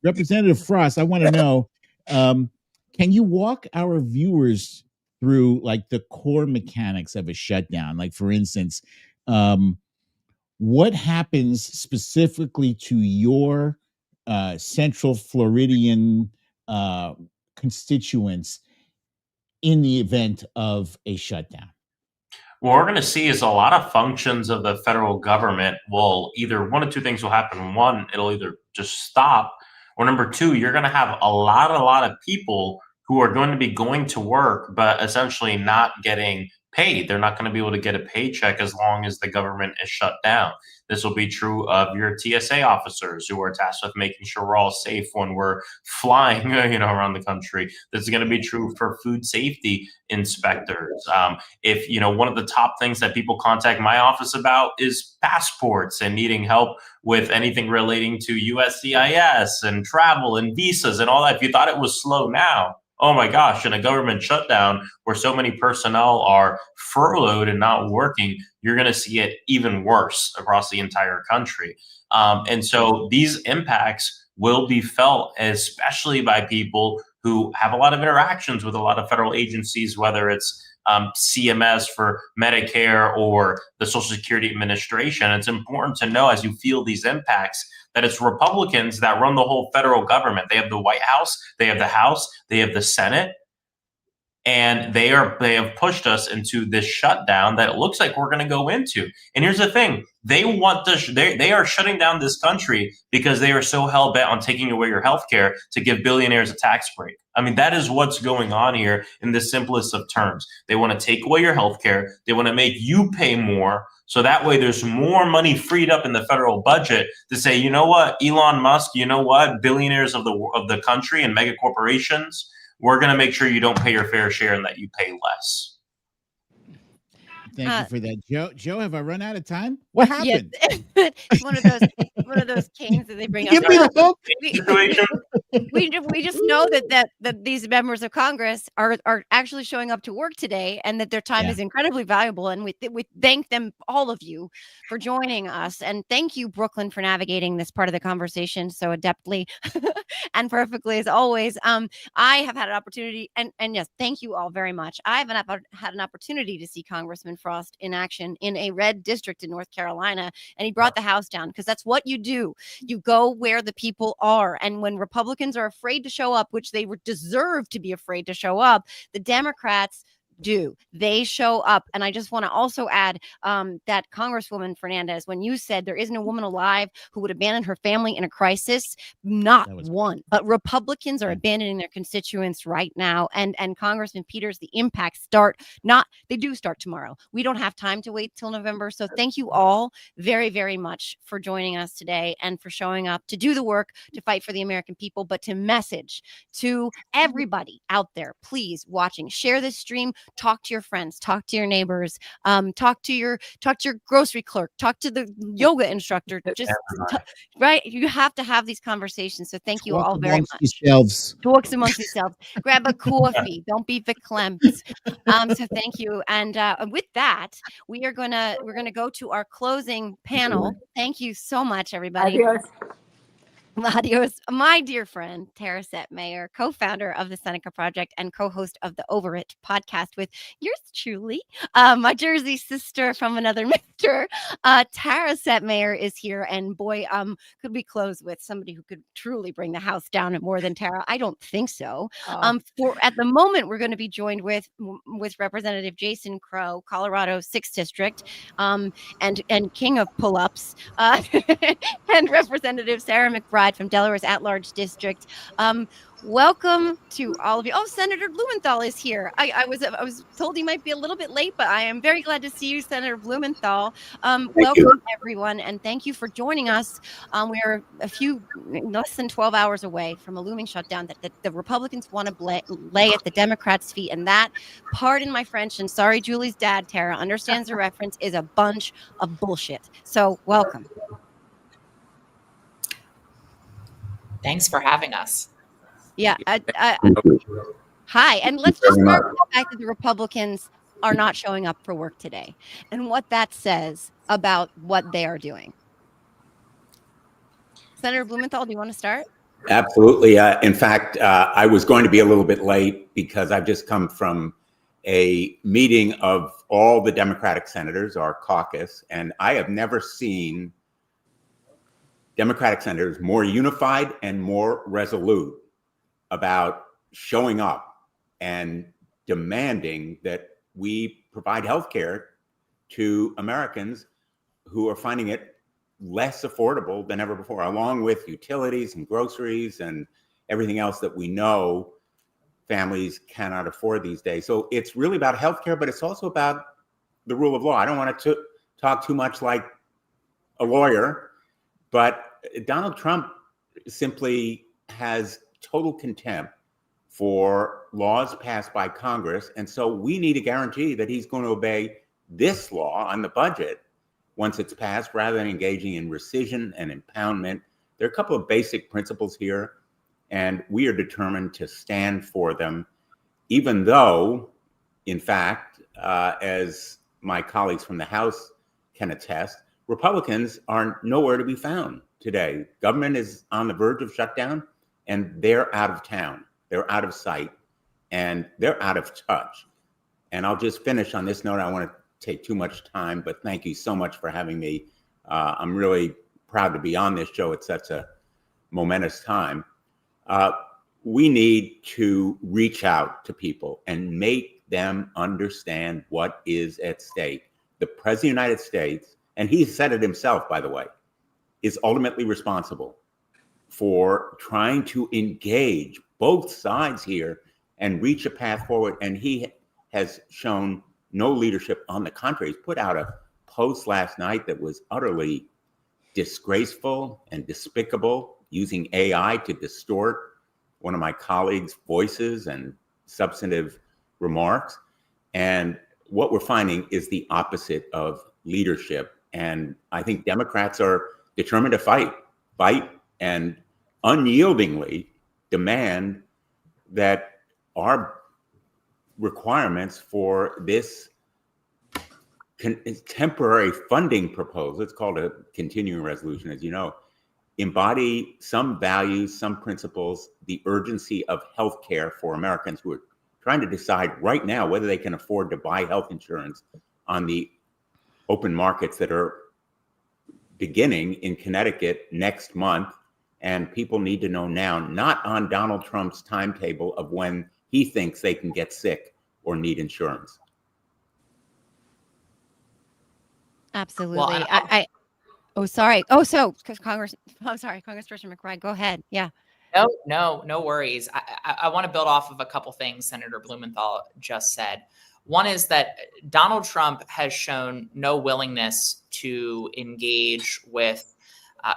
Representative Frost, I want to know, can you walk our viewers through like the core mechanics of a shutdown? Like, for instance, what happens specifically to your Central Floridian constituents in the event of a shutdown? What we're going to see is a lot of functions of the federal government will either, one of two things will happen. One, it'll either just stop, or number two, you're going to have a lot of people who are going to be going to work, but essentially not getting paid. They're not going to be able to get a paycheck as long as the government is shut down. This will be true of your TSA officers who are tasked with making sure we're all safe when we're flying, around the country. This is going to be true for food safety inspectors. If one of the top things that people contact my office about is passports and needing help with anything relating to USCIS and travel and visas and all that. If you thought it was slow now, oh my gosh, in a government shutdown where so many personnel are furloughed and not working, you're going to see it even worse across the entire country. And so these impacts will be felt, especially by people who have a lot of interactions with a lot of federal agencies, whether it's CMS for Medicare or the Social Security Administration. It's important to know, as you feel these impacts, that it's Republicans that run the whole federal government. They have the White House, they have the House, they have the Senate, and they have pushed us into this shutdown that it looks like we're going to go into. And here's the thing: they want they are shutting down this country because they are so hell bent on taking away your health care to give billionaires a tax break. I mean, that is what's going on here in the simplest of terms. They want to take away your health care. They want to make you pay more. So that way there's more money freed up in the federal budget to say, you know what, Elon Musk, you know what, billionaires of the country and mega corporations, we're going to make sure you don't pay your fair share and that you pay less. Thank you for that, Joe. Have I run out of time? What happened? Yeah, it's one of those canes that they bring Give up. me the hook. We just know that these members of Congress are actually showing up to work today, and that their time is incredibly valuable. And we thank them, all of you, for joining us. And thank you, Brooklyn, for navigating this part of the conversation so adeptly and perfectly as always. I have had an opportunity, and yes, thank you all very much. I haven't had an opportunity to see Congressman Frost in action in a red district in North Carolina, and he brought the House down, because that's what you do. You go where the people are. And when Republicans are afraid to show up, which they deserve to be afraid to show up, the Democrats do. They show up. And I just want to also add that Congresswoman Fernandez, when you said there isn't a woman alive who would abandon her family in a crisis, not one. But Republicans are abandoning their constituents right now. And Congressman Peters, the impacts they do start tomorrow. We don't have time to wait till November. So thank you all very, very much for joining us today and for showing up to do the work, to fight for the American people, but to message to everybody out there, please, watching, share this stream talk to your friends, talk to your neighbors, talk to your grocery clerk, talk to the yoga instructor. Just right, you have to have these conversations. So thank you Talk all very amongst much. yourselves. Talks amongst yourselves. Grab a coffee. Don't be verklempt. So thank you. And with that, we're gonna go to our closing panel. Thank you so much, everybody. Adios. Adios, my dear friend, Tara Mayer, co-founder of the Seneca Project and co-host of the Over It podcast with yours truly, my Jersey sister from another mister. Tara Mayer is here, and boy, could we close with somebody who could truly bring the house down more than Tara? I don't think so. For at the moment, we're going to be joined with Representative Jason Crow, Colorado 6th District, and king of pull-ups, and Representative Sarah McBride from Delaware's at-large district. Welcome to all of you. Oh, Senator Blumenthal is here. I was told he might be a little bit late, but I am very glad to see you, Senator Blumenthal. Welcome, everyone, and thank you for joining us. We are less than 12 hours away from a looming shutdown that the Republicans want to lay at the Democrats' feet, and that, pardon my French, and sorry, Julie's dad, Tara, understands the reference, is a bunch of bullshit. So welcome. Thanks for having us. Yeah. Hi. And let's just start with the fact that the Republicans are not showing up for work today and what that says about what they are doing. Senator Blumenthal, do you want to start? Absolutely. In fact, I was going to be a little bit late because I've just come from a meeting of all the Democratic senators, our caucus, and I have never seen Democratic senators more unified and more resolute about showing up and demanding that we provide health care to Americans who are finding it less affordable than ever before, along with utilities and groceries and everything else that we know families cannot afford these days. So it's really about healthcare, but it's also about the rule of law. I don't want to talk too much like a lawyer, but Donald Trump simply has total contempt for laws passed by Congress. And so we need a guarantee that he's going to obey this law on the budget once it's passed, rather than engaging in rescission and impoundment. There are a couple of basic principles here, and we are determined to stand for them, even though, in fact, as my colleagues from the House can attest, Republicans are nowhere to be found today. Government is on the verge of shutdown, and they're out of town. They're out of sight, and they're out of touch. And I'll just finish on this note. I want to take too much time, but thank you so much for having me. I'm really proud to be on this show at such a momentous time. We need to reach out to people and make them understand what is at stake. The President of the United States, and he said it himself, by the way, is ultimately responsible for trying to engage both sides here and reach a path forward. And he has shown no leadership. On the contrary, he's put out a post last night that was utterly disgraceful and despicable, using AI to distort one of my colleagues' voices and substantive remarks. And what we're finding is the opposite of leadership. And I think Democrats are determined to fight and unyieldingly demand that our requirements for this temporary funding proposal, it's called a continuing resolution, as you know, embody some values, some principles, the urgency of healthcare for Americans who are trying to decide right now whether they can afford to buy health insurance on the open markets that are beginning in Connecticut next month. And people need to know now, not on Donald Trump's timetable of when he thinks they can get sick or need insurance. Absolutely. Well, sorry. Oh, so because Congressperson McBride, go ahead. Yeah. No worries. I want to build off of a couple things Senator Blumenthal just said. One is that Donald Trump has shown no willingness to engage with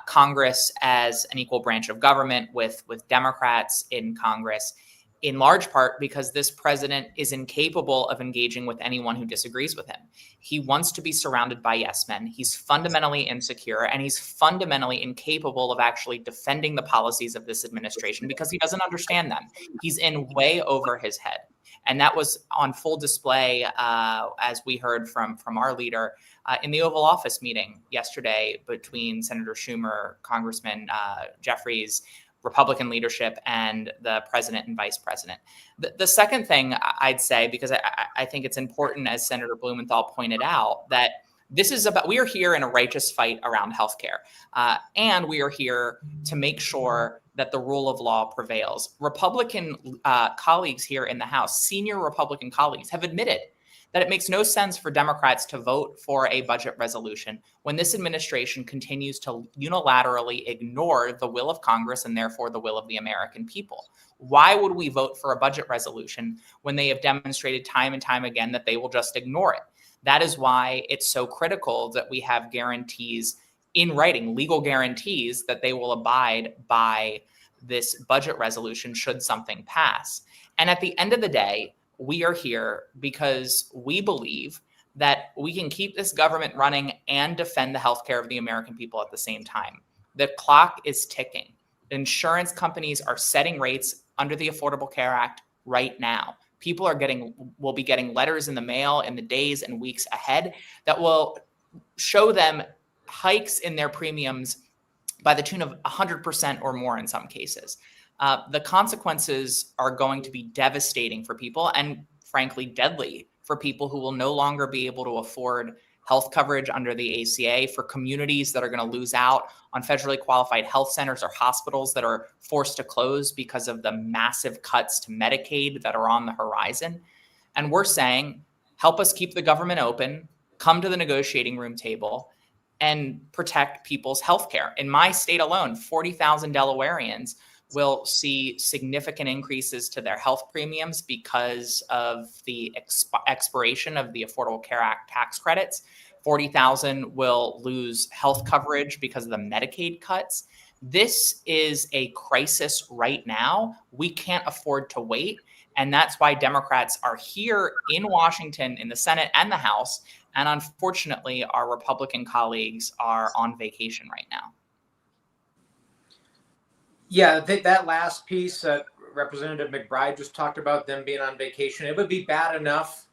Congress as an equal branch of government, with Democrats in Congress. in large part because this president is incapable of engaging with anyone who disagrees with him. He wants to be surrounded by yes men. He's fundamentally insecure, and he's fundamentally incapable of actually defending the policies of this administration because he doesn't understand them. He's in way over his head. And that was on full display, as we heard from our leader in the Oval Office meeting yesterday between Senator Schumer, Congressman Jeffries, Republican leadership, and the president and vice president. The second thing I'd say, because I think it's important, as Senator Blumenthal pointed out, that this is about, we are here in a righteous fight around healthcare, and we are here to make sure that the rule of law prevails. Republican colleagues here in the House, senior Republican colleagues, have admitted that it makes no sense for Democrats to vote for a budget resolution when this administration continues to unilaterally ignore the will of Congress and therefore the will of the American people. Why would we vote for a budget resolution when they have demonstrated time and time again that they will just ignore it? That is why it's so critical that we have guarantees in writing, legal guarantees that they will abide by this budget resolution should something pass. And at the end of the day, we are here because we believe that we can keep this government running and defend the healthcare of the American people at the same time. The clock is ticking. Insurance companies are setting rates under the Affordable Care Act right now. People will be getting letters in the mail in the days and weeks ahead that will show them hikes in their premiums by the tune of 100% or more in some cases. The consequences are going to be devastating for people and, frankly, deadly for people who will no longer be able to afford health coverage under the ACA, for communities that are going to lose out on federally qualified health centers or hospitals that are forced to close because of the massive cuts to Medicaid that are on the horizon. And we're saying, help us keep the government open, come to the negotiating room table, and protect people's health care. In my state alone, 40,000 Delawareans will see significant increases to their health premiums because of the expiration of the Affordable Care Act tax credits. 40,000 will lose health coverage because of the Medicaid cuts. This is a crisis right now. We can't afford to wait. And that's why Democrats are here in Washington, in the Senate and the House. And unfortunately, our Republican colleagues are on vacation right now. Yeah, that last piece that Representative McBride just talked about, them being on vacation, it would be bad enough,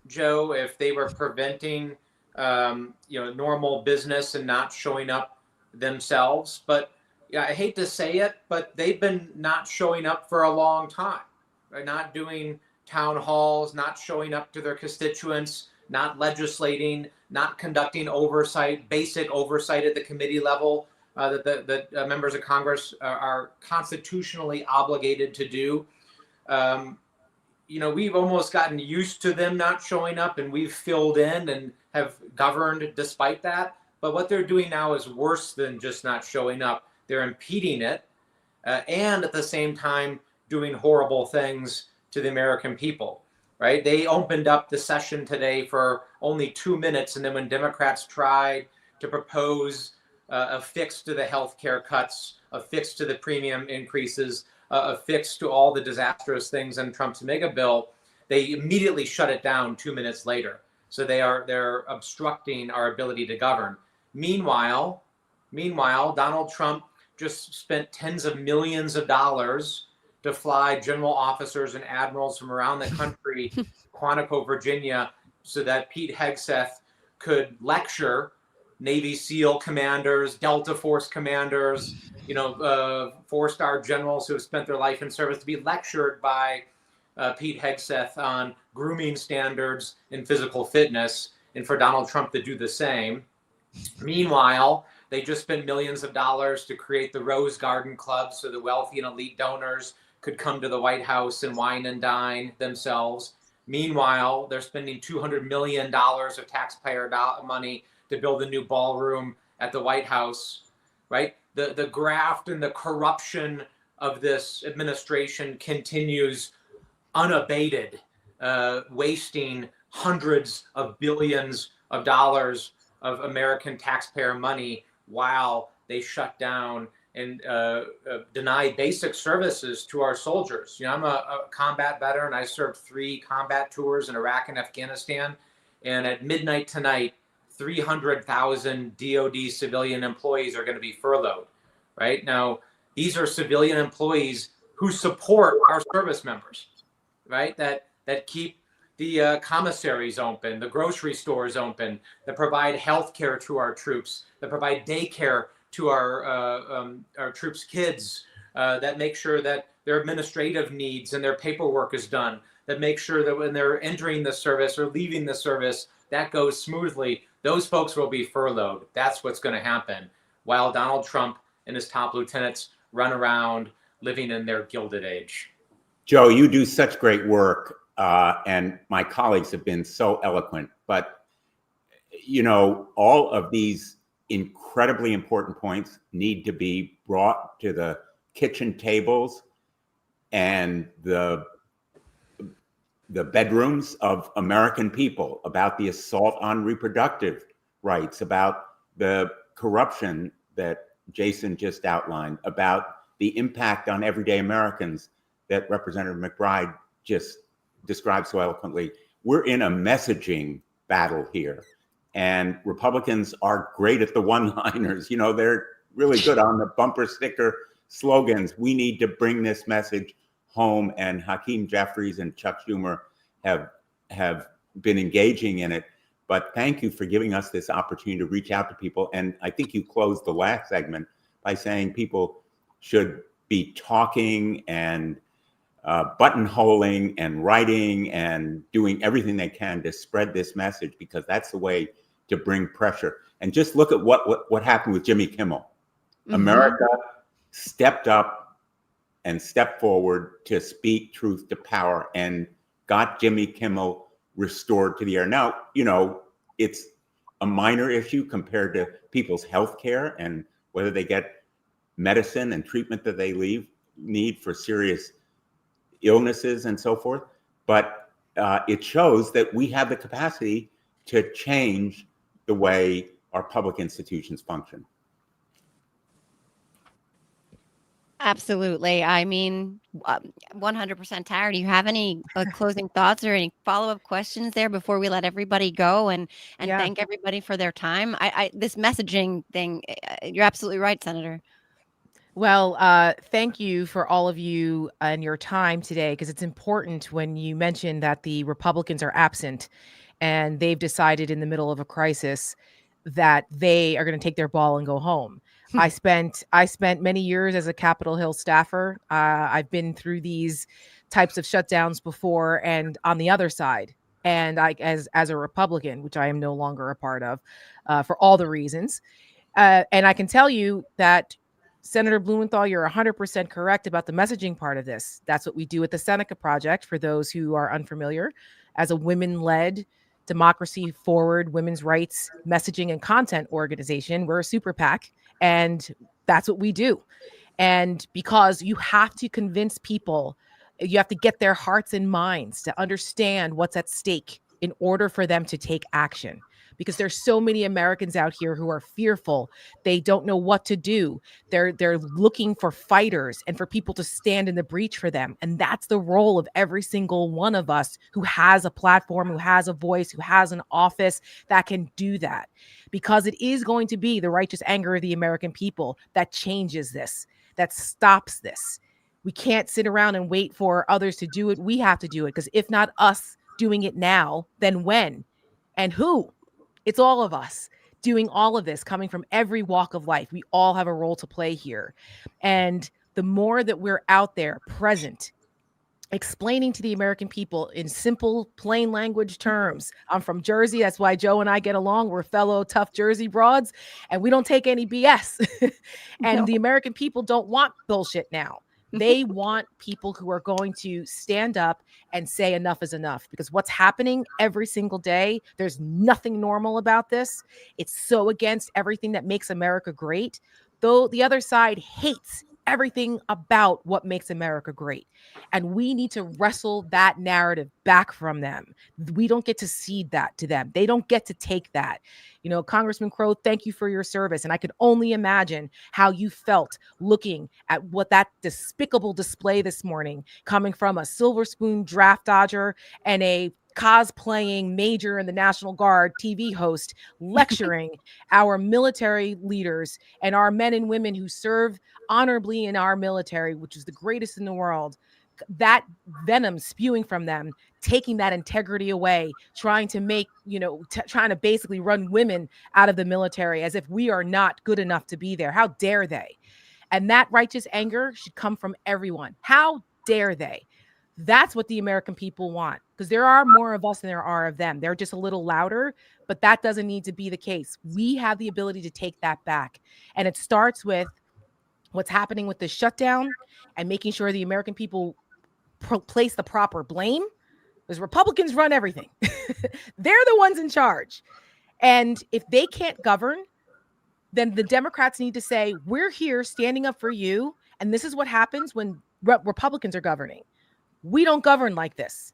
Joe, if they were preventing normal business and not showing up themselves. But yeah, I hate to say it, but they've been not showing up for a long time. Right? Not doing town halls, not showing up to their constituents, not legislating, not conducting oversight, basic oversight at the committee level. That members of Congress are constitutionally obligated to do. We've almost gotten used to them not showing up, and we've filled in and have governed despite that. But what they're doing now is worse than just not showing up. They're impeding it, and at the same time doing horrible things to the American people. Right? They opened up the session today for only 2 minutes, and then when Democrats tried to propose a fix to the health care cuts, a fix to the premium increases, a fix to all the disastrous things in Trump's mega bill, they immediately shut it down 2 minutes later. So they're obstructing our ability to govern. Meanwhile, Donald Trump just spent tens of millions of dollars to fly general officers and admirals from around the country, Quantico, Virginia, so that Pete Hegseth could lecture Navy SEAL commanders, Delta Force commanders, 4-star generals who have spent their life in service, to be lectured by Pete Hegseth on grooming standards and physical fitness, and for Donald Trump to do the same. Meanwhile, they just spent millions of dollars to create the Rose Garden Club so the wealthy and elite donors could come to the White House and wine and dine themselves. Meanwhile, they're spending $200 million of taxpayer money to build a new ballroom at the White House, right? The graft and the corruption of this administration continues unabated, wasting hundreds of billions of dollars of American taxpayer money while they shut down and deny basic services to our soldiers. You know, I'm a combat veteran. I served 3 combat tours in Iraq and Afghanistan. And at midnight tonight, 300,000 DoD civilian employees are going to be furloughed. Right now, these are civilian employees who support our service members, right? That keep the commissaries open, the grocery stores open, that provide health care to our troops, that provide daycare to our troops' kids, that make sure that their administrative needs and their paperwork is done, that make sure that when they're entering the service or leaving the service, that goes smoothly. Those folks will be furloughed. That's what's going to happen while Donald Trump and his top lieutenants run around living in their gilded age. Joe, you do such great work, and my colleagues have been so eloquent. But, you know, all of these incredibly important points need to be brought to the kitchen tables and the bedrooms of American people about the assault on reproductive rights, about the corruption that Jason just outlined, about the impact on everyday Americans that Representative McBride just described so eloquently. We're in a messaging battle here, and Republicans are great at the one-liners. You know, they're really good on the bumper sticker slogans. We need to bring this message home, and Hakeem Jeffries and Chuck Schumer have been engaging in it. But thank you for giving us this opportunity to reach out to people. And I think you closed the last segment by saying people should be talking and buttonholing and writing and doing everything they can to spread this message, because that's the way to bring pressure. And just look at what happened with Jimmy Kimmel. Mm-hmm. America stepped up and stepped forward to speak truth to power and got Jimmy Kimmel restored to the air. Now, you know, it's a minor issue compared to people's health care and whether they get medicine and treatment that they need for serious illnesses and so forth. But it shows that we have the capacity to change the way our public institutions function. Absolutely. I mean, 100% Tara. Do you have any closing thoughts or any follow-up questions there before we let everybody go and Yeah. thank everybody for their time? This messaging thing, you're absolutely right, Senator. Well, thank you for all of you and your time today, because it's important when you mention that the Republicans are absent and they've decided in the middle of a crisis that they are going to take their ball and go home. I spent many years as a Capitol Hill staffer. I've been through these types of shutdowns before, and on the other side, and as a Republican, which I am no longer a part of, for all the reasons, and I can tell you that Senator Blumenthal, you're 100% correct about the messaging part of this. That's what we do at the Seneca Project, for those who are unfamiliar, as a women-led, democracy-forward, women's rights messaging and content organization. We're a super PAC, and that's what we do. And because you have to convince people, you have to get their hearts and minds to understand what's at stake in order for them to take action. Because there's so many Americans out here who are fearful. They don't know what to do. They're looking for fighters and for people to stand in the breach for them. And that's the role of every single one of us who has a platform, who has a voice, who has an office that can do that. Because it is going to be the righteous anger of the American people that changes this, that stops this. We can't sit around and wait for others to do it. We have to do it, because if not us doing it now, then when and who? It's all of us doing all of this, coming from every walk of life. We all have a role to play here. And the more that we're out there present, explaining to the American people in simple, plain language terms. I'm from Jersey. That's why Joe and I get along. We're fellow tough Jersey broads, and we don't take any BS. And No. the American people don't want bullshit now. They want people who are going to stand up and say enough is enough, because what's happening every single day, there's nothing normal about this. It's so against everything that makes America great. Though the other side hates everything about what makes America great. And we need to wrestle that narrative back from them. We don't get to cede that to them. They don't get to take that. You know, Congressman Crow, thank you for your service. And I could only imagine how you felt looking at what that despicable display this morning, coming from a silver spoon draft dodger and a cosplaying major in the National Guard TV host lecturing our military leaders and our men and women who serve honorably in our military, which is the greatest in the world. That venom spewing from them, taking that integrity away, trying to make, trying to basically run women out of the military as if we are not good enough to be there. How dare they? And that righteous anger should come from everyone. How dare they? That's what the American people want, because there are more of us than there are of them. They're just a little louder, but that doesn't need to be the case. We have the ability to take that back. And it starts with what's happening with the shutdown and making sure the American people place the proper blame, because Republicans run everything. They're the ones in charge. And if they can't govern, then the Democrats need to say, we're here standing up for you. And this is what happens when Republicans are governing. We don't govern like this.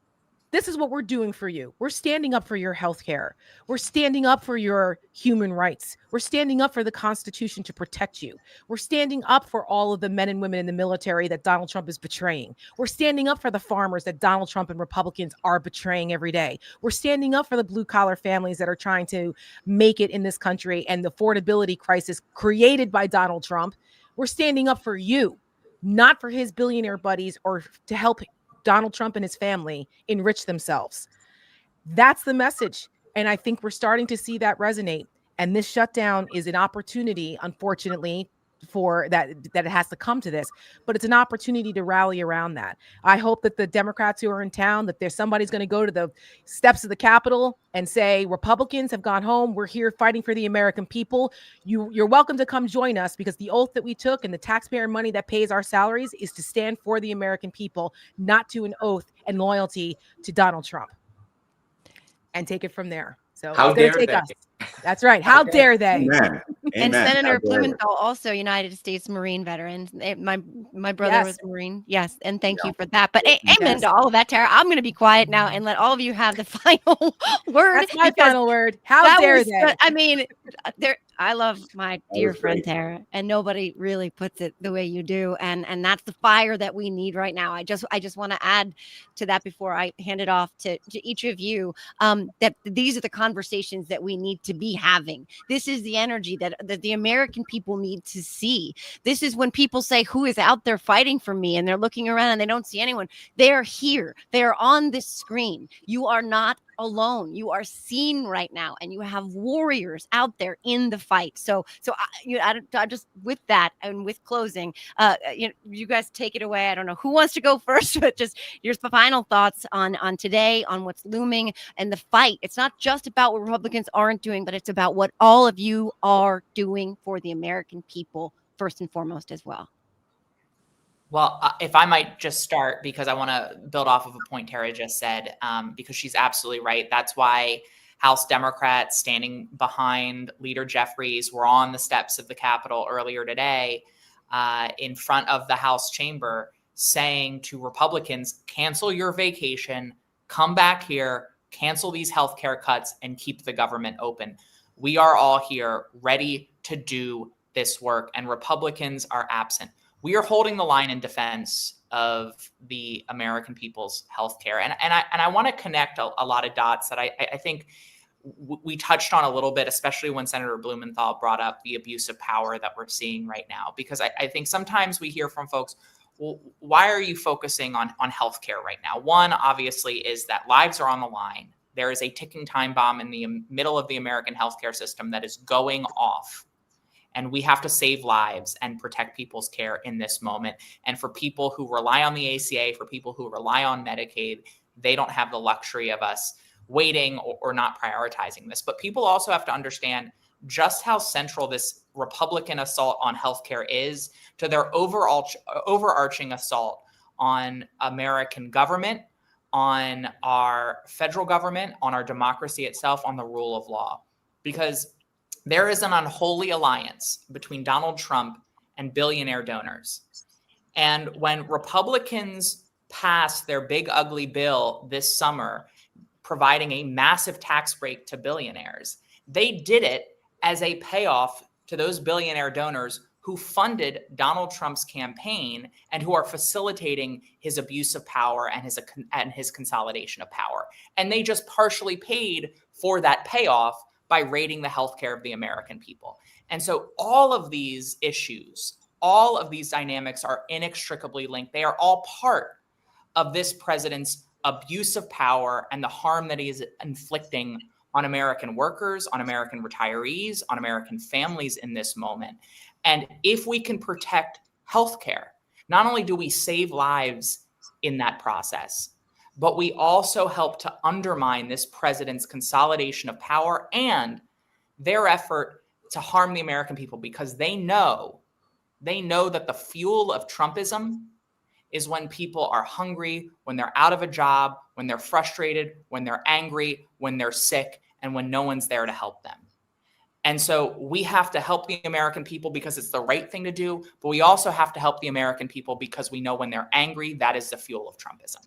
This is what we're doing for you. We're standing up for your health care. We're standing up for your human rights. We're standing up for the Constitution to protect you. We're standing up for all of the men and women in the military that Donald Trump is betraying. We're standing up for the farmers that Donald Trump and Republicans are betraying every day. We're standing up for the blue collar families that are trying to make it in this country and the affordability crisis created by Donald Trump. We're standing up for you, not for his billionaire buddies or to help Donald Trump and his family enrich themselves. That's the message. And I think we're starting to see that resonate. And this shutdown is an opportunity, unfortunately, for that it has to come to this, but it's an opportunity to rally around that. I hope that the Democrats who are in town, that there's somebody's going to go to the steps of the Capitol and say, Republicans have gone home. We're here fighting for the American people. You're welcome to come join us, because the oath that we took and the taxpayer money that pays our salaries is to stand for the American people, not to an oath and loyalty to Donald Trump. And take it from there. So How it's going to dare take they? us. That's right. How dare they? Amen. And Amen. Senator How dare they? Blumenthal, also United States Marine veteran. My brother was a Marine. Yes, and thank you for that. But amen to all of that, Tara. I'm going to be quiet now and let all of you have the final word. That's my final word. How dare they? I mean, I love my dear friend great. Tara, and nobody really puts it the way you do. And that's the fire that we need right now. I just want to add to that before I hand it off to each of you. That these are the conversations that we need to be having. This is the energy that the American people need to see. This is when people say, who is out there fighting for me? And they're looking around and they don't see anyone. They're here. They're on this screen. You are not alone. You are seen right now, and you have warriors out there in the fight. So I just, with that and with closing, you guys take it away. I don't know who wants to go first, but just your final thoughts on today, on what's looming and the fight. It's not just about what Republicans aren't doing, but it's about what all of you are doing for the American people, first and foremost, as well. Well, if I might just start, because I want to build off of a point Tara just said, because she's absolutely right. That's why House Democrats standing behind Leader Jeffries were on the steps of the Capitol earlier today in front of the House chamber, saying to Republicans, cancel your vacation, come back here, cancel these healthcare cuts, and keep the government open. We are all here ready to do this work, and Republicans are absent. We are holding the line in defense of the American people's healthcare. And I want to connect a lot of dots that I think we touched on a little bit, especially when Senator Blumenthal brought up the abuse of power that we're seeing right now. Because I think sometimes we hear from folks, well, why are you focusing on healthcare right now? One, obviously, is that lives are on the line. There is a ticking time bomb in the middle of the American healthcare system that is going off. And we have to save lives and protect people's care in this moment. And for people who rely on the ACA, for people who rely on Medicaid, they don't have the luxury of us waiting or not prioritizing this. But people also have to understand just how central this Republican assault on healthcare is to their overarching assault on American government, on our federal government, on our democracy itself, on the rule of law. Because there is an unholy alliance between Donald Trump and billionaire donors. And when Republicans passed their big ugly bill this summer, providing a massive tax break to billionaires, they did it as a payoff to those billionaire donors who funded Donald Trump's campaign and who are facilitating his abuse of power and his consolidation of power. And they just partially paid for that payoff by raiding the healthcare of the American people. And so all of these issues, all of these dynamics are inextricably linked. They are all part of this president's abuse of power and the harm that he is inflicting on American workers, on American retirees, on American families in this moment. And if we can protect healthcare, not only do we save lives in that process, but we also help to undermine this president's consolidation of power and their effort to harm the American people, because they know that the fuel of Trumpism is when people are hungry, when they're out of a job, when they're frustrated, when they're angry, when they're sick, and when no one's there to help them. And so we have to help the American people because it's the right thing to do, but we also have to help the American people because we know when they're angry, that is the fuel of Trumpism.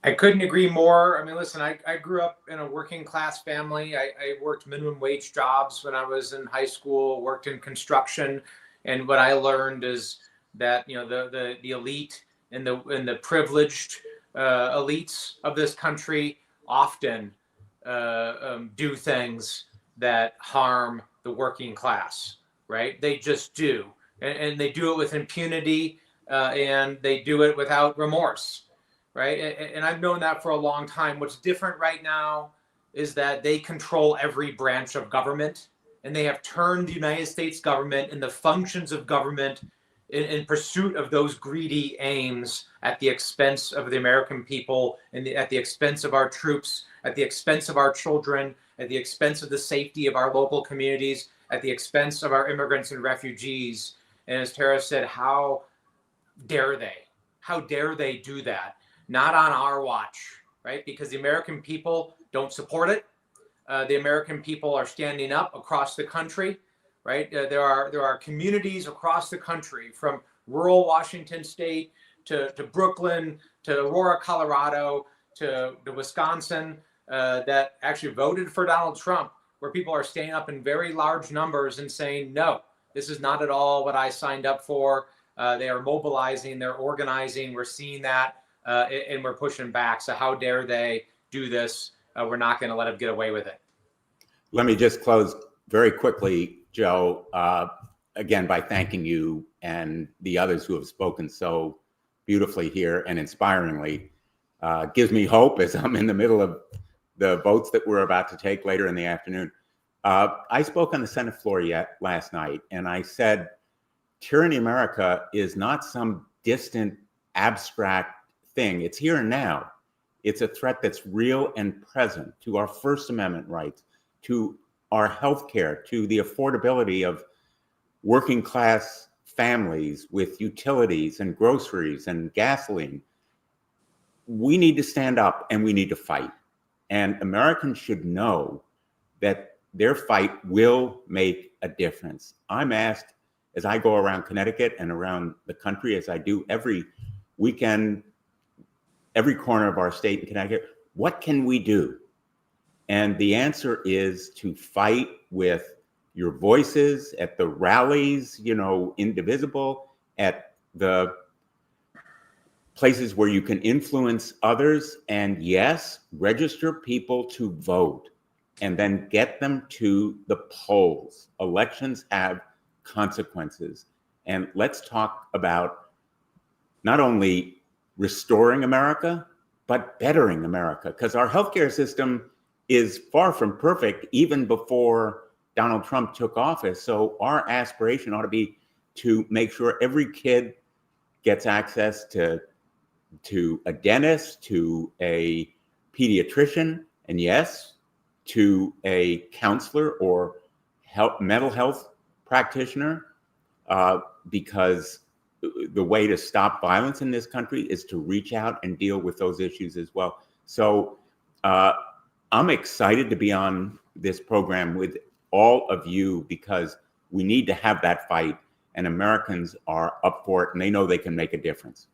I couldn't agree more. I mean, listen, I grew up in a working class family. I worked minimum wage jobs when I was in high school, worked in construction. And what I learned is that, you know, the elite and the privileged elites of this country often do things that harm the working class, right? They just do. And they do it with impunity and they do it without remorse. Right. And I've known that for a long time. What's different right now is that they control every branch of government, and they have turned the United States government and the functions of government in pursuit of those greedy aims at the expense of the American people and at the expense of our troops, at the expense of our children, at the expense of the safety of our local communities, at the expense of our immigrants and refugees. And as Tara said, how dare they? How dare they do that? Not on our watch, right? Because the American people don't support it. The American people are standing up across the country, right? There are communities across the country, from rural Washington State to Brooklyn, to Aurora, Colorado, to Wisconsin, that actually voted for Donald Trump, where people are standing up in very large numbers and saying, no, this is not at all what I signed up for. They are mobilizing, they're organizing. We're seeing that. And we're pushing back. So how dare they do this? We're not going to let them get away with it. Let me just close very quickly, Joe, again, by thanking you and the others who have spoken so beautifully here and inspiringly. Gives me hope as I'm in the middle of the votes that we're about to take later in the afternoon. I spoke on the Senate floor last night, and I said, Tyranny America is not some distant, abstract thing. It's here and now. It's a threat that's real and present to our First Amendment rights, to our health care, to the affordability of working class families with utilities and groceries and gasoline. We need to stand up and we need to fight. And Americans should know that their fight will make a difference. I'm asked, as I go around Connecticut and around the country, as I do every weekend, every corner of our state in Connecticut, what can we do? And the answer is to fight with your voices at the rallies, you know, indivisible, at the places where you can influence others, and yes, register people to vote and then get them to the polls. Elections have consequences. And let's talk about not only restoring America, but bettering America, because our healthcare system is far from perfect even before Donald Trump took office. So our aspiration ought to be to make sure every kid gets access to a dentist, to a pediatrician, and yes, to a counselor or mental health practitioner, because the way to stop violence in this country is to reach out and deal with those issues as well. So I'm excited to be on this program with all of you, because we need to have that fight. and Americans are up for it, and they know they can make a difference.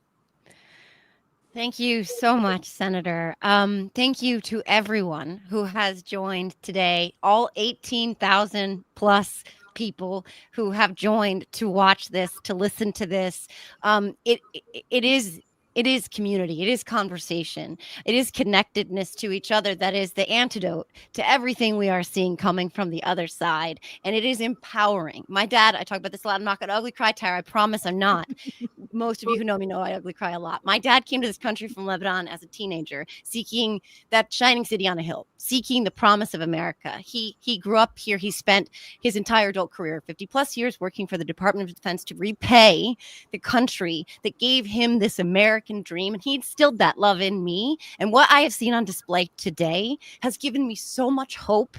Thank you so much, Senator. Thank you to everyone who has joined today, all 18,000 plus people who have joined to watch this, to listen to this. It is community. It is conversation. It is connectedness to each other that is the antidote to everything we are seeing coming from the other side. And it is empowering. My dad, I talk about this a lot. I'm not going to ugly cry, Tara. I promise I'm not. Most of you who know me know I ugly cry a lot. My dad came to this country from Lebanon as a teenager, seeking that shining city on a hill, seeking the promise of America. He grew up here. He spent his entire adult career, 50 plus years, working for the Department of Defense to repay the country that gave him this American dream. And he instilled that love in me. And what I have seen on display today has given me so much hope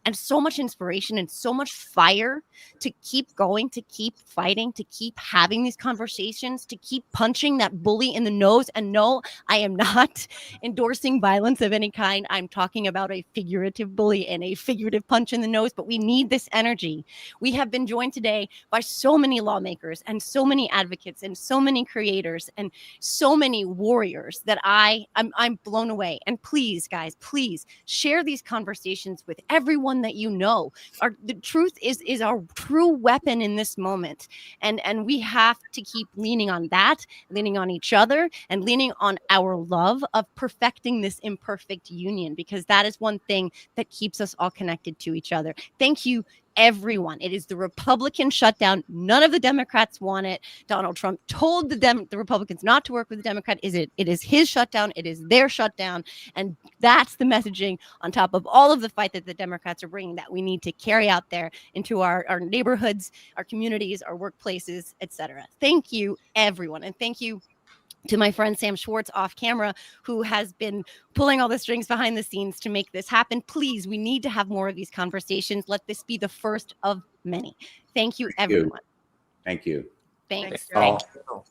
and so much inspiration and so much fire to keep going, to keep fighting, to keep having these conversations, to keep punching that bully in the nose. And no, I am not endorsing violence of any kind. I'm talking about a figurative bully and a figurative punch in the nose, but we need this energy. We have been joined today by so many lawmakers and so many advocates and so many creators and so many warriors that I'm blown away. And please, guys, please share these conversations with everyone that you know. The truth is our true weapon in this moment, and we have to keep leaning on that, leaning on each other, and leaning on our love of perfecting this imperfect union, because that is one thing that keeps us all connected to each other. Thank you, everyone. It is the Republican shutdown. None of the Democrats want it. Donald Trump told the Republicans not to work with the Democrat. It is his shutdown. It is their shutdown. And that's the messaging on top of all of the fight that the Democrats are bringing that we need to carry out there into our neighborhoods, our communities, our workplaces, etc. Thank you, everyone. And thank you to my friend Sam Schwartz off camera, who has been pulling all the strings behind the scenes to make this happen. Please, we need to have more of these conversations. Let this be the first of many. Thank you, everyone. Thank you. Thanks. Thank you.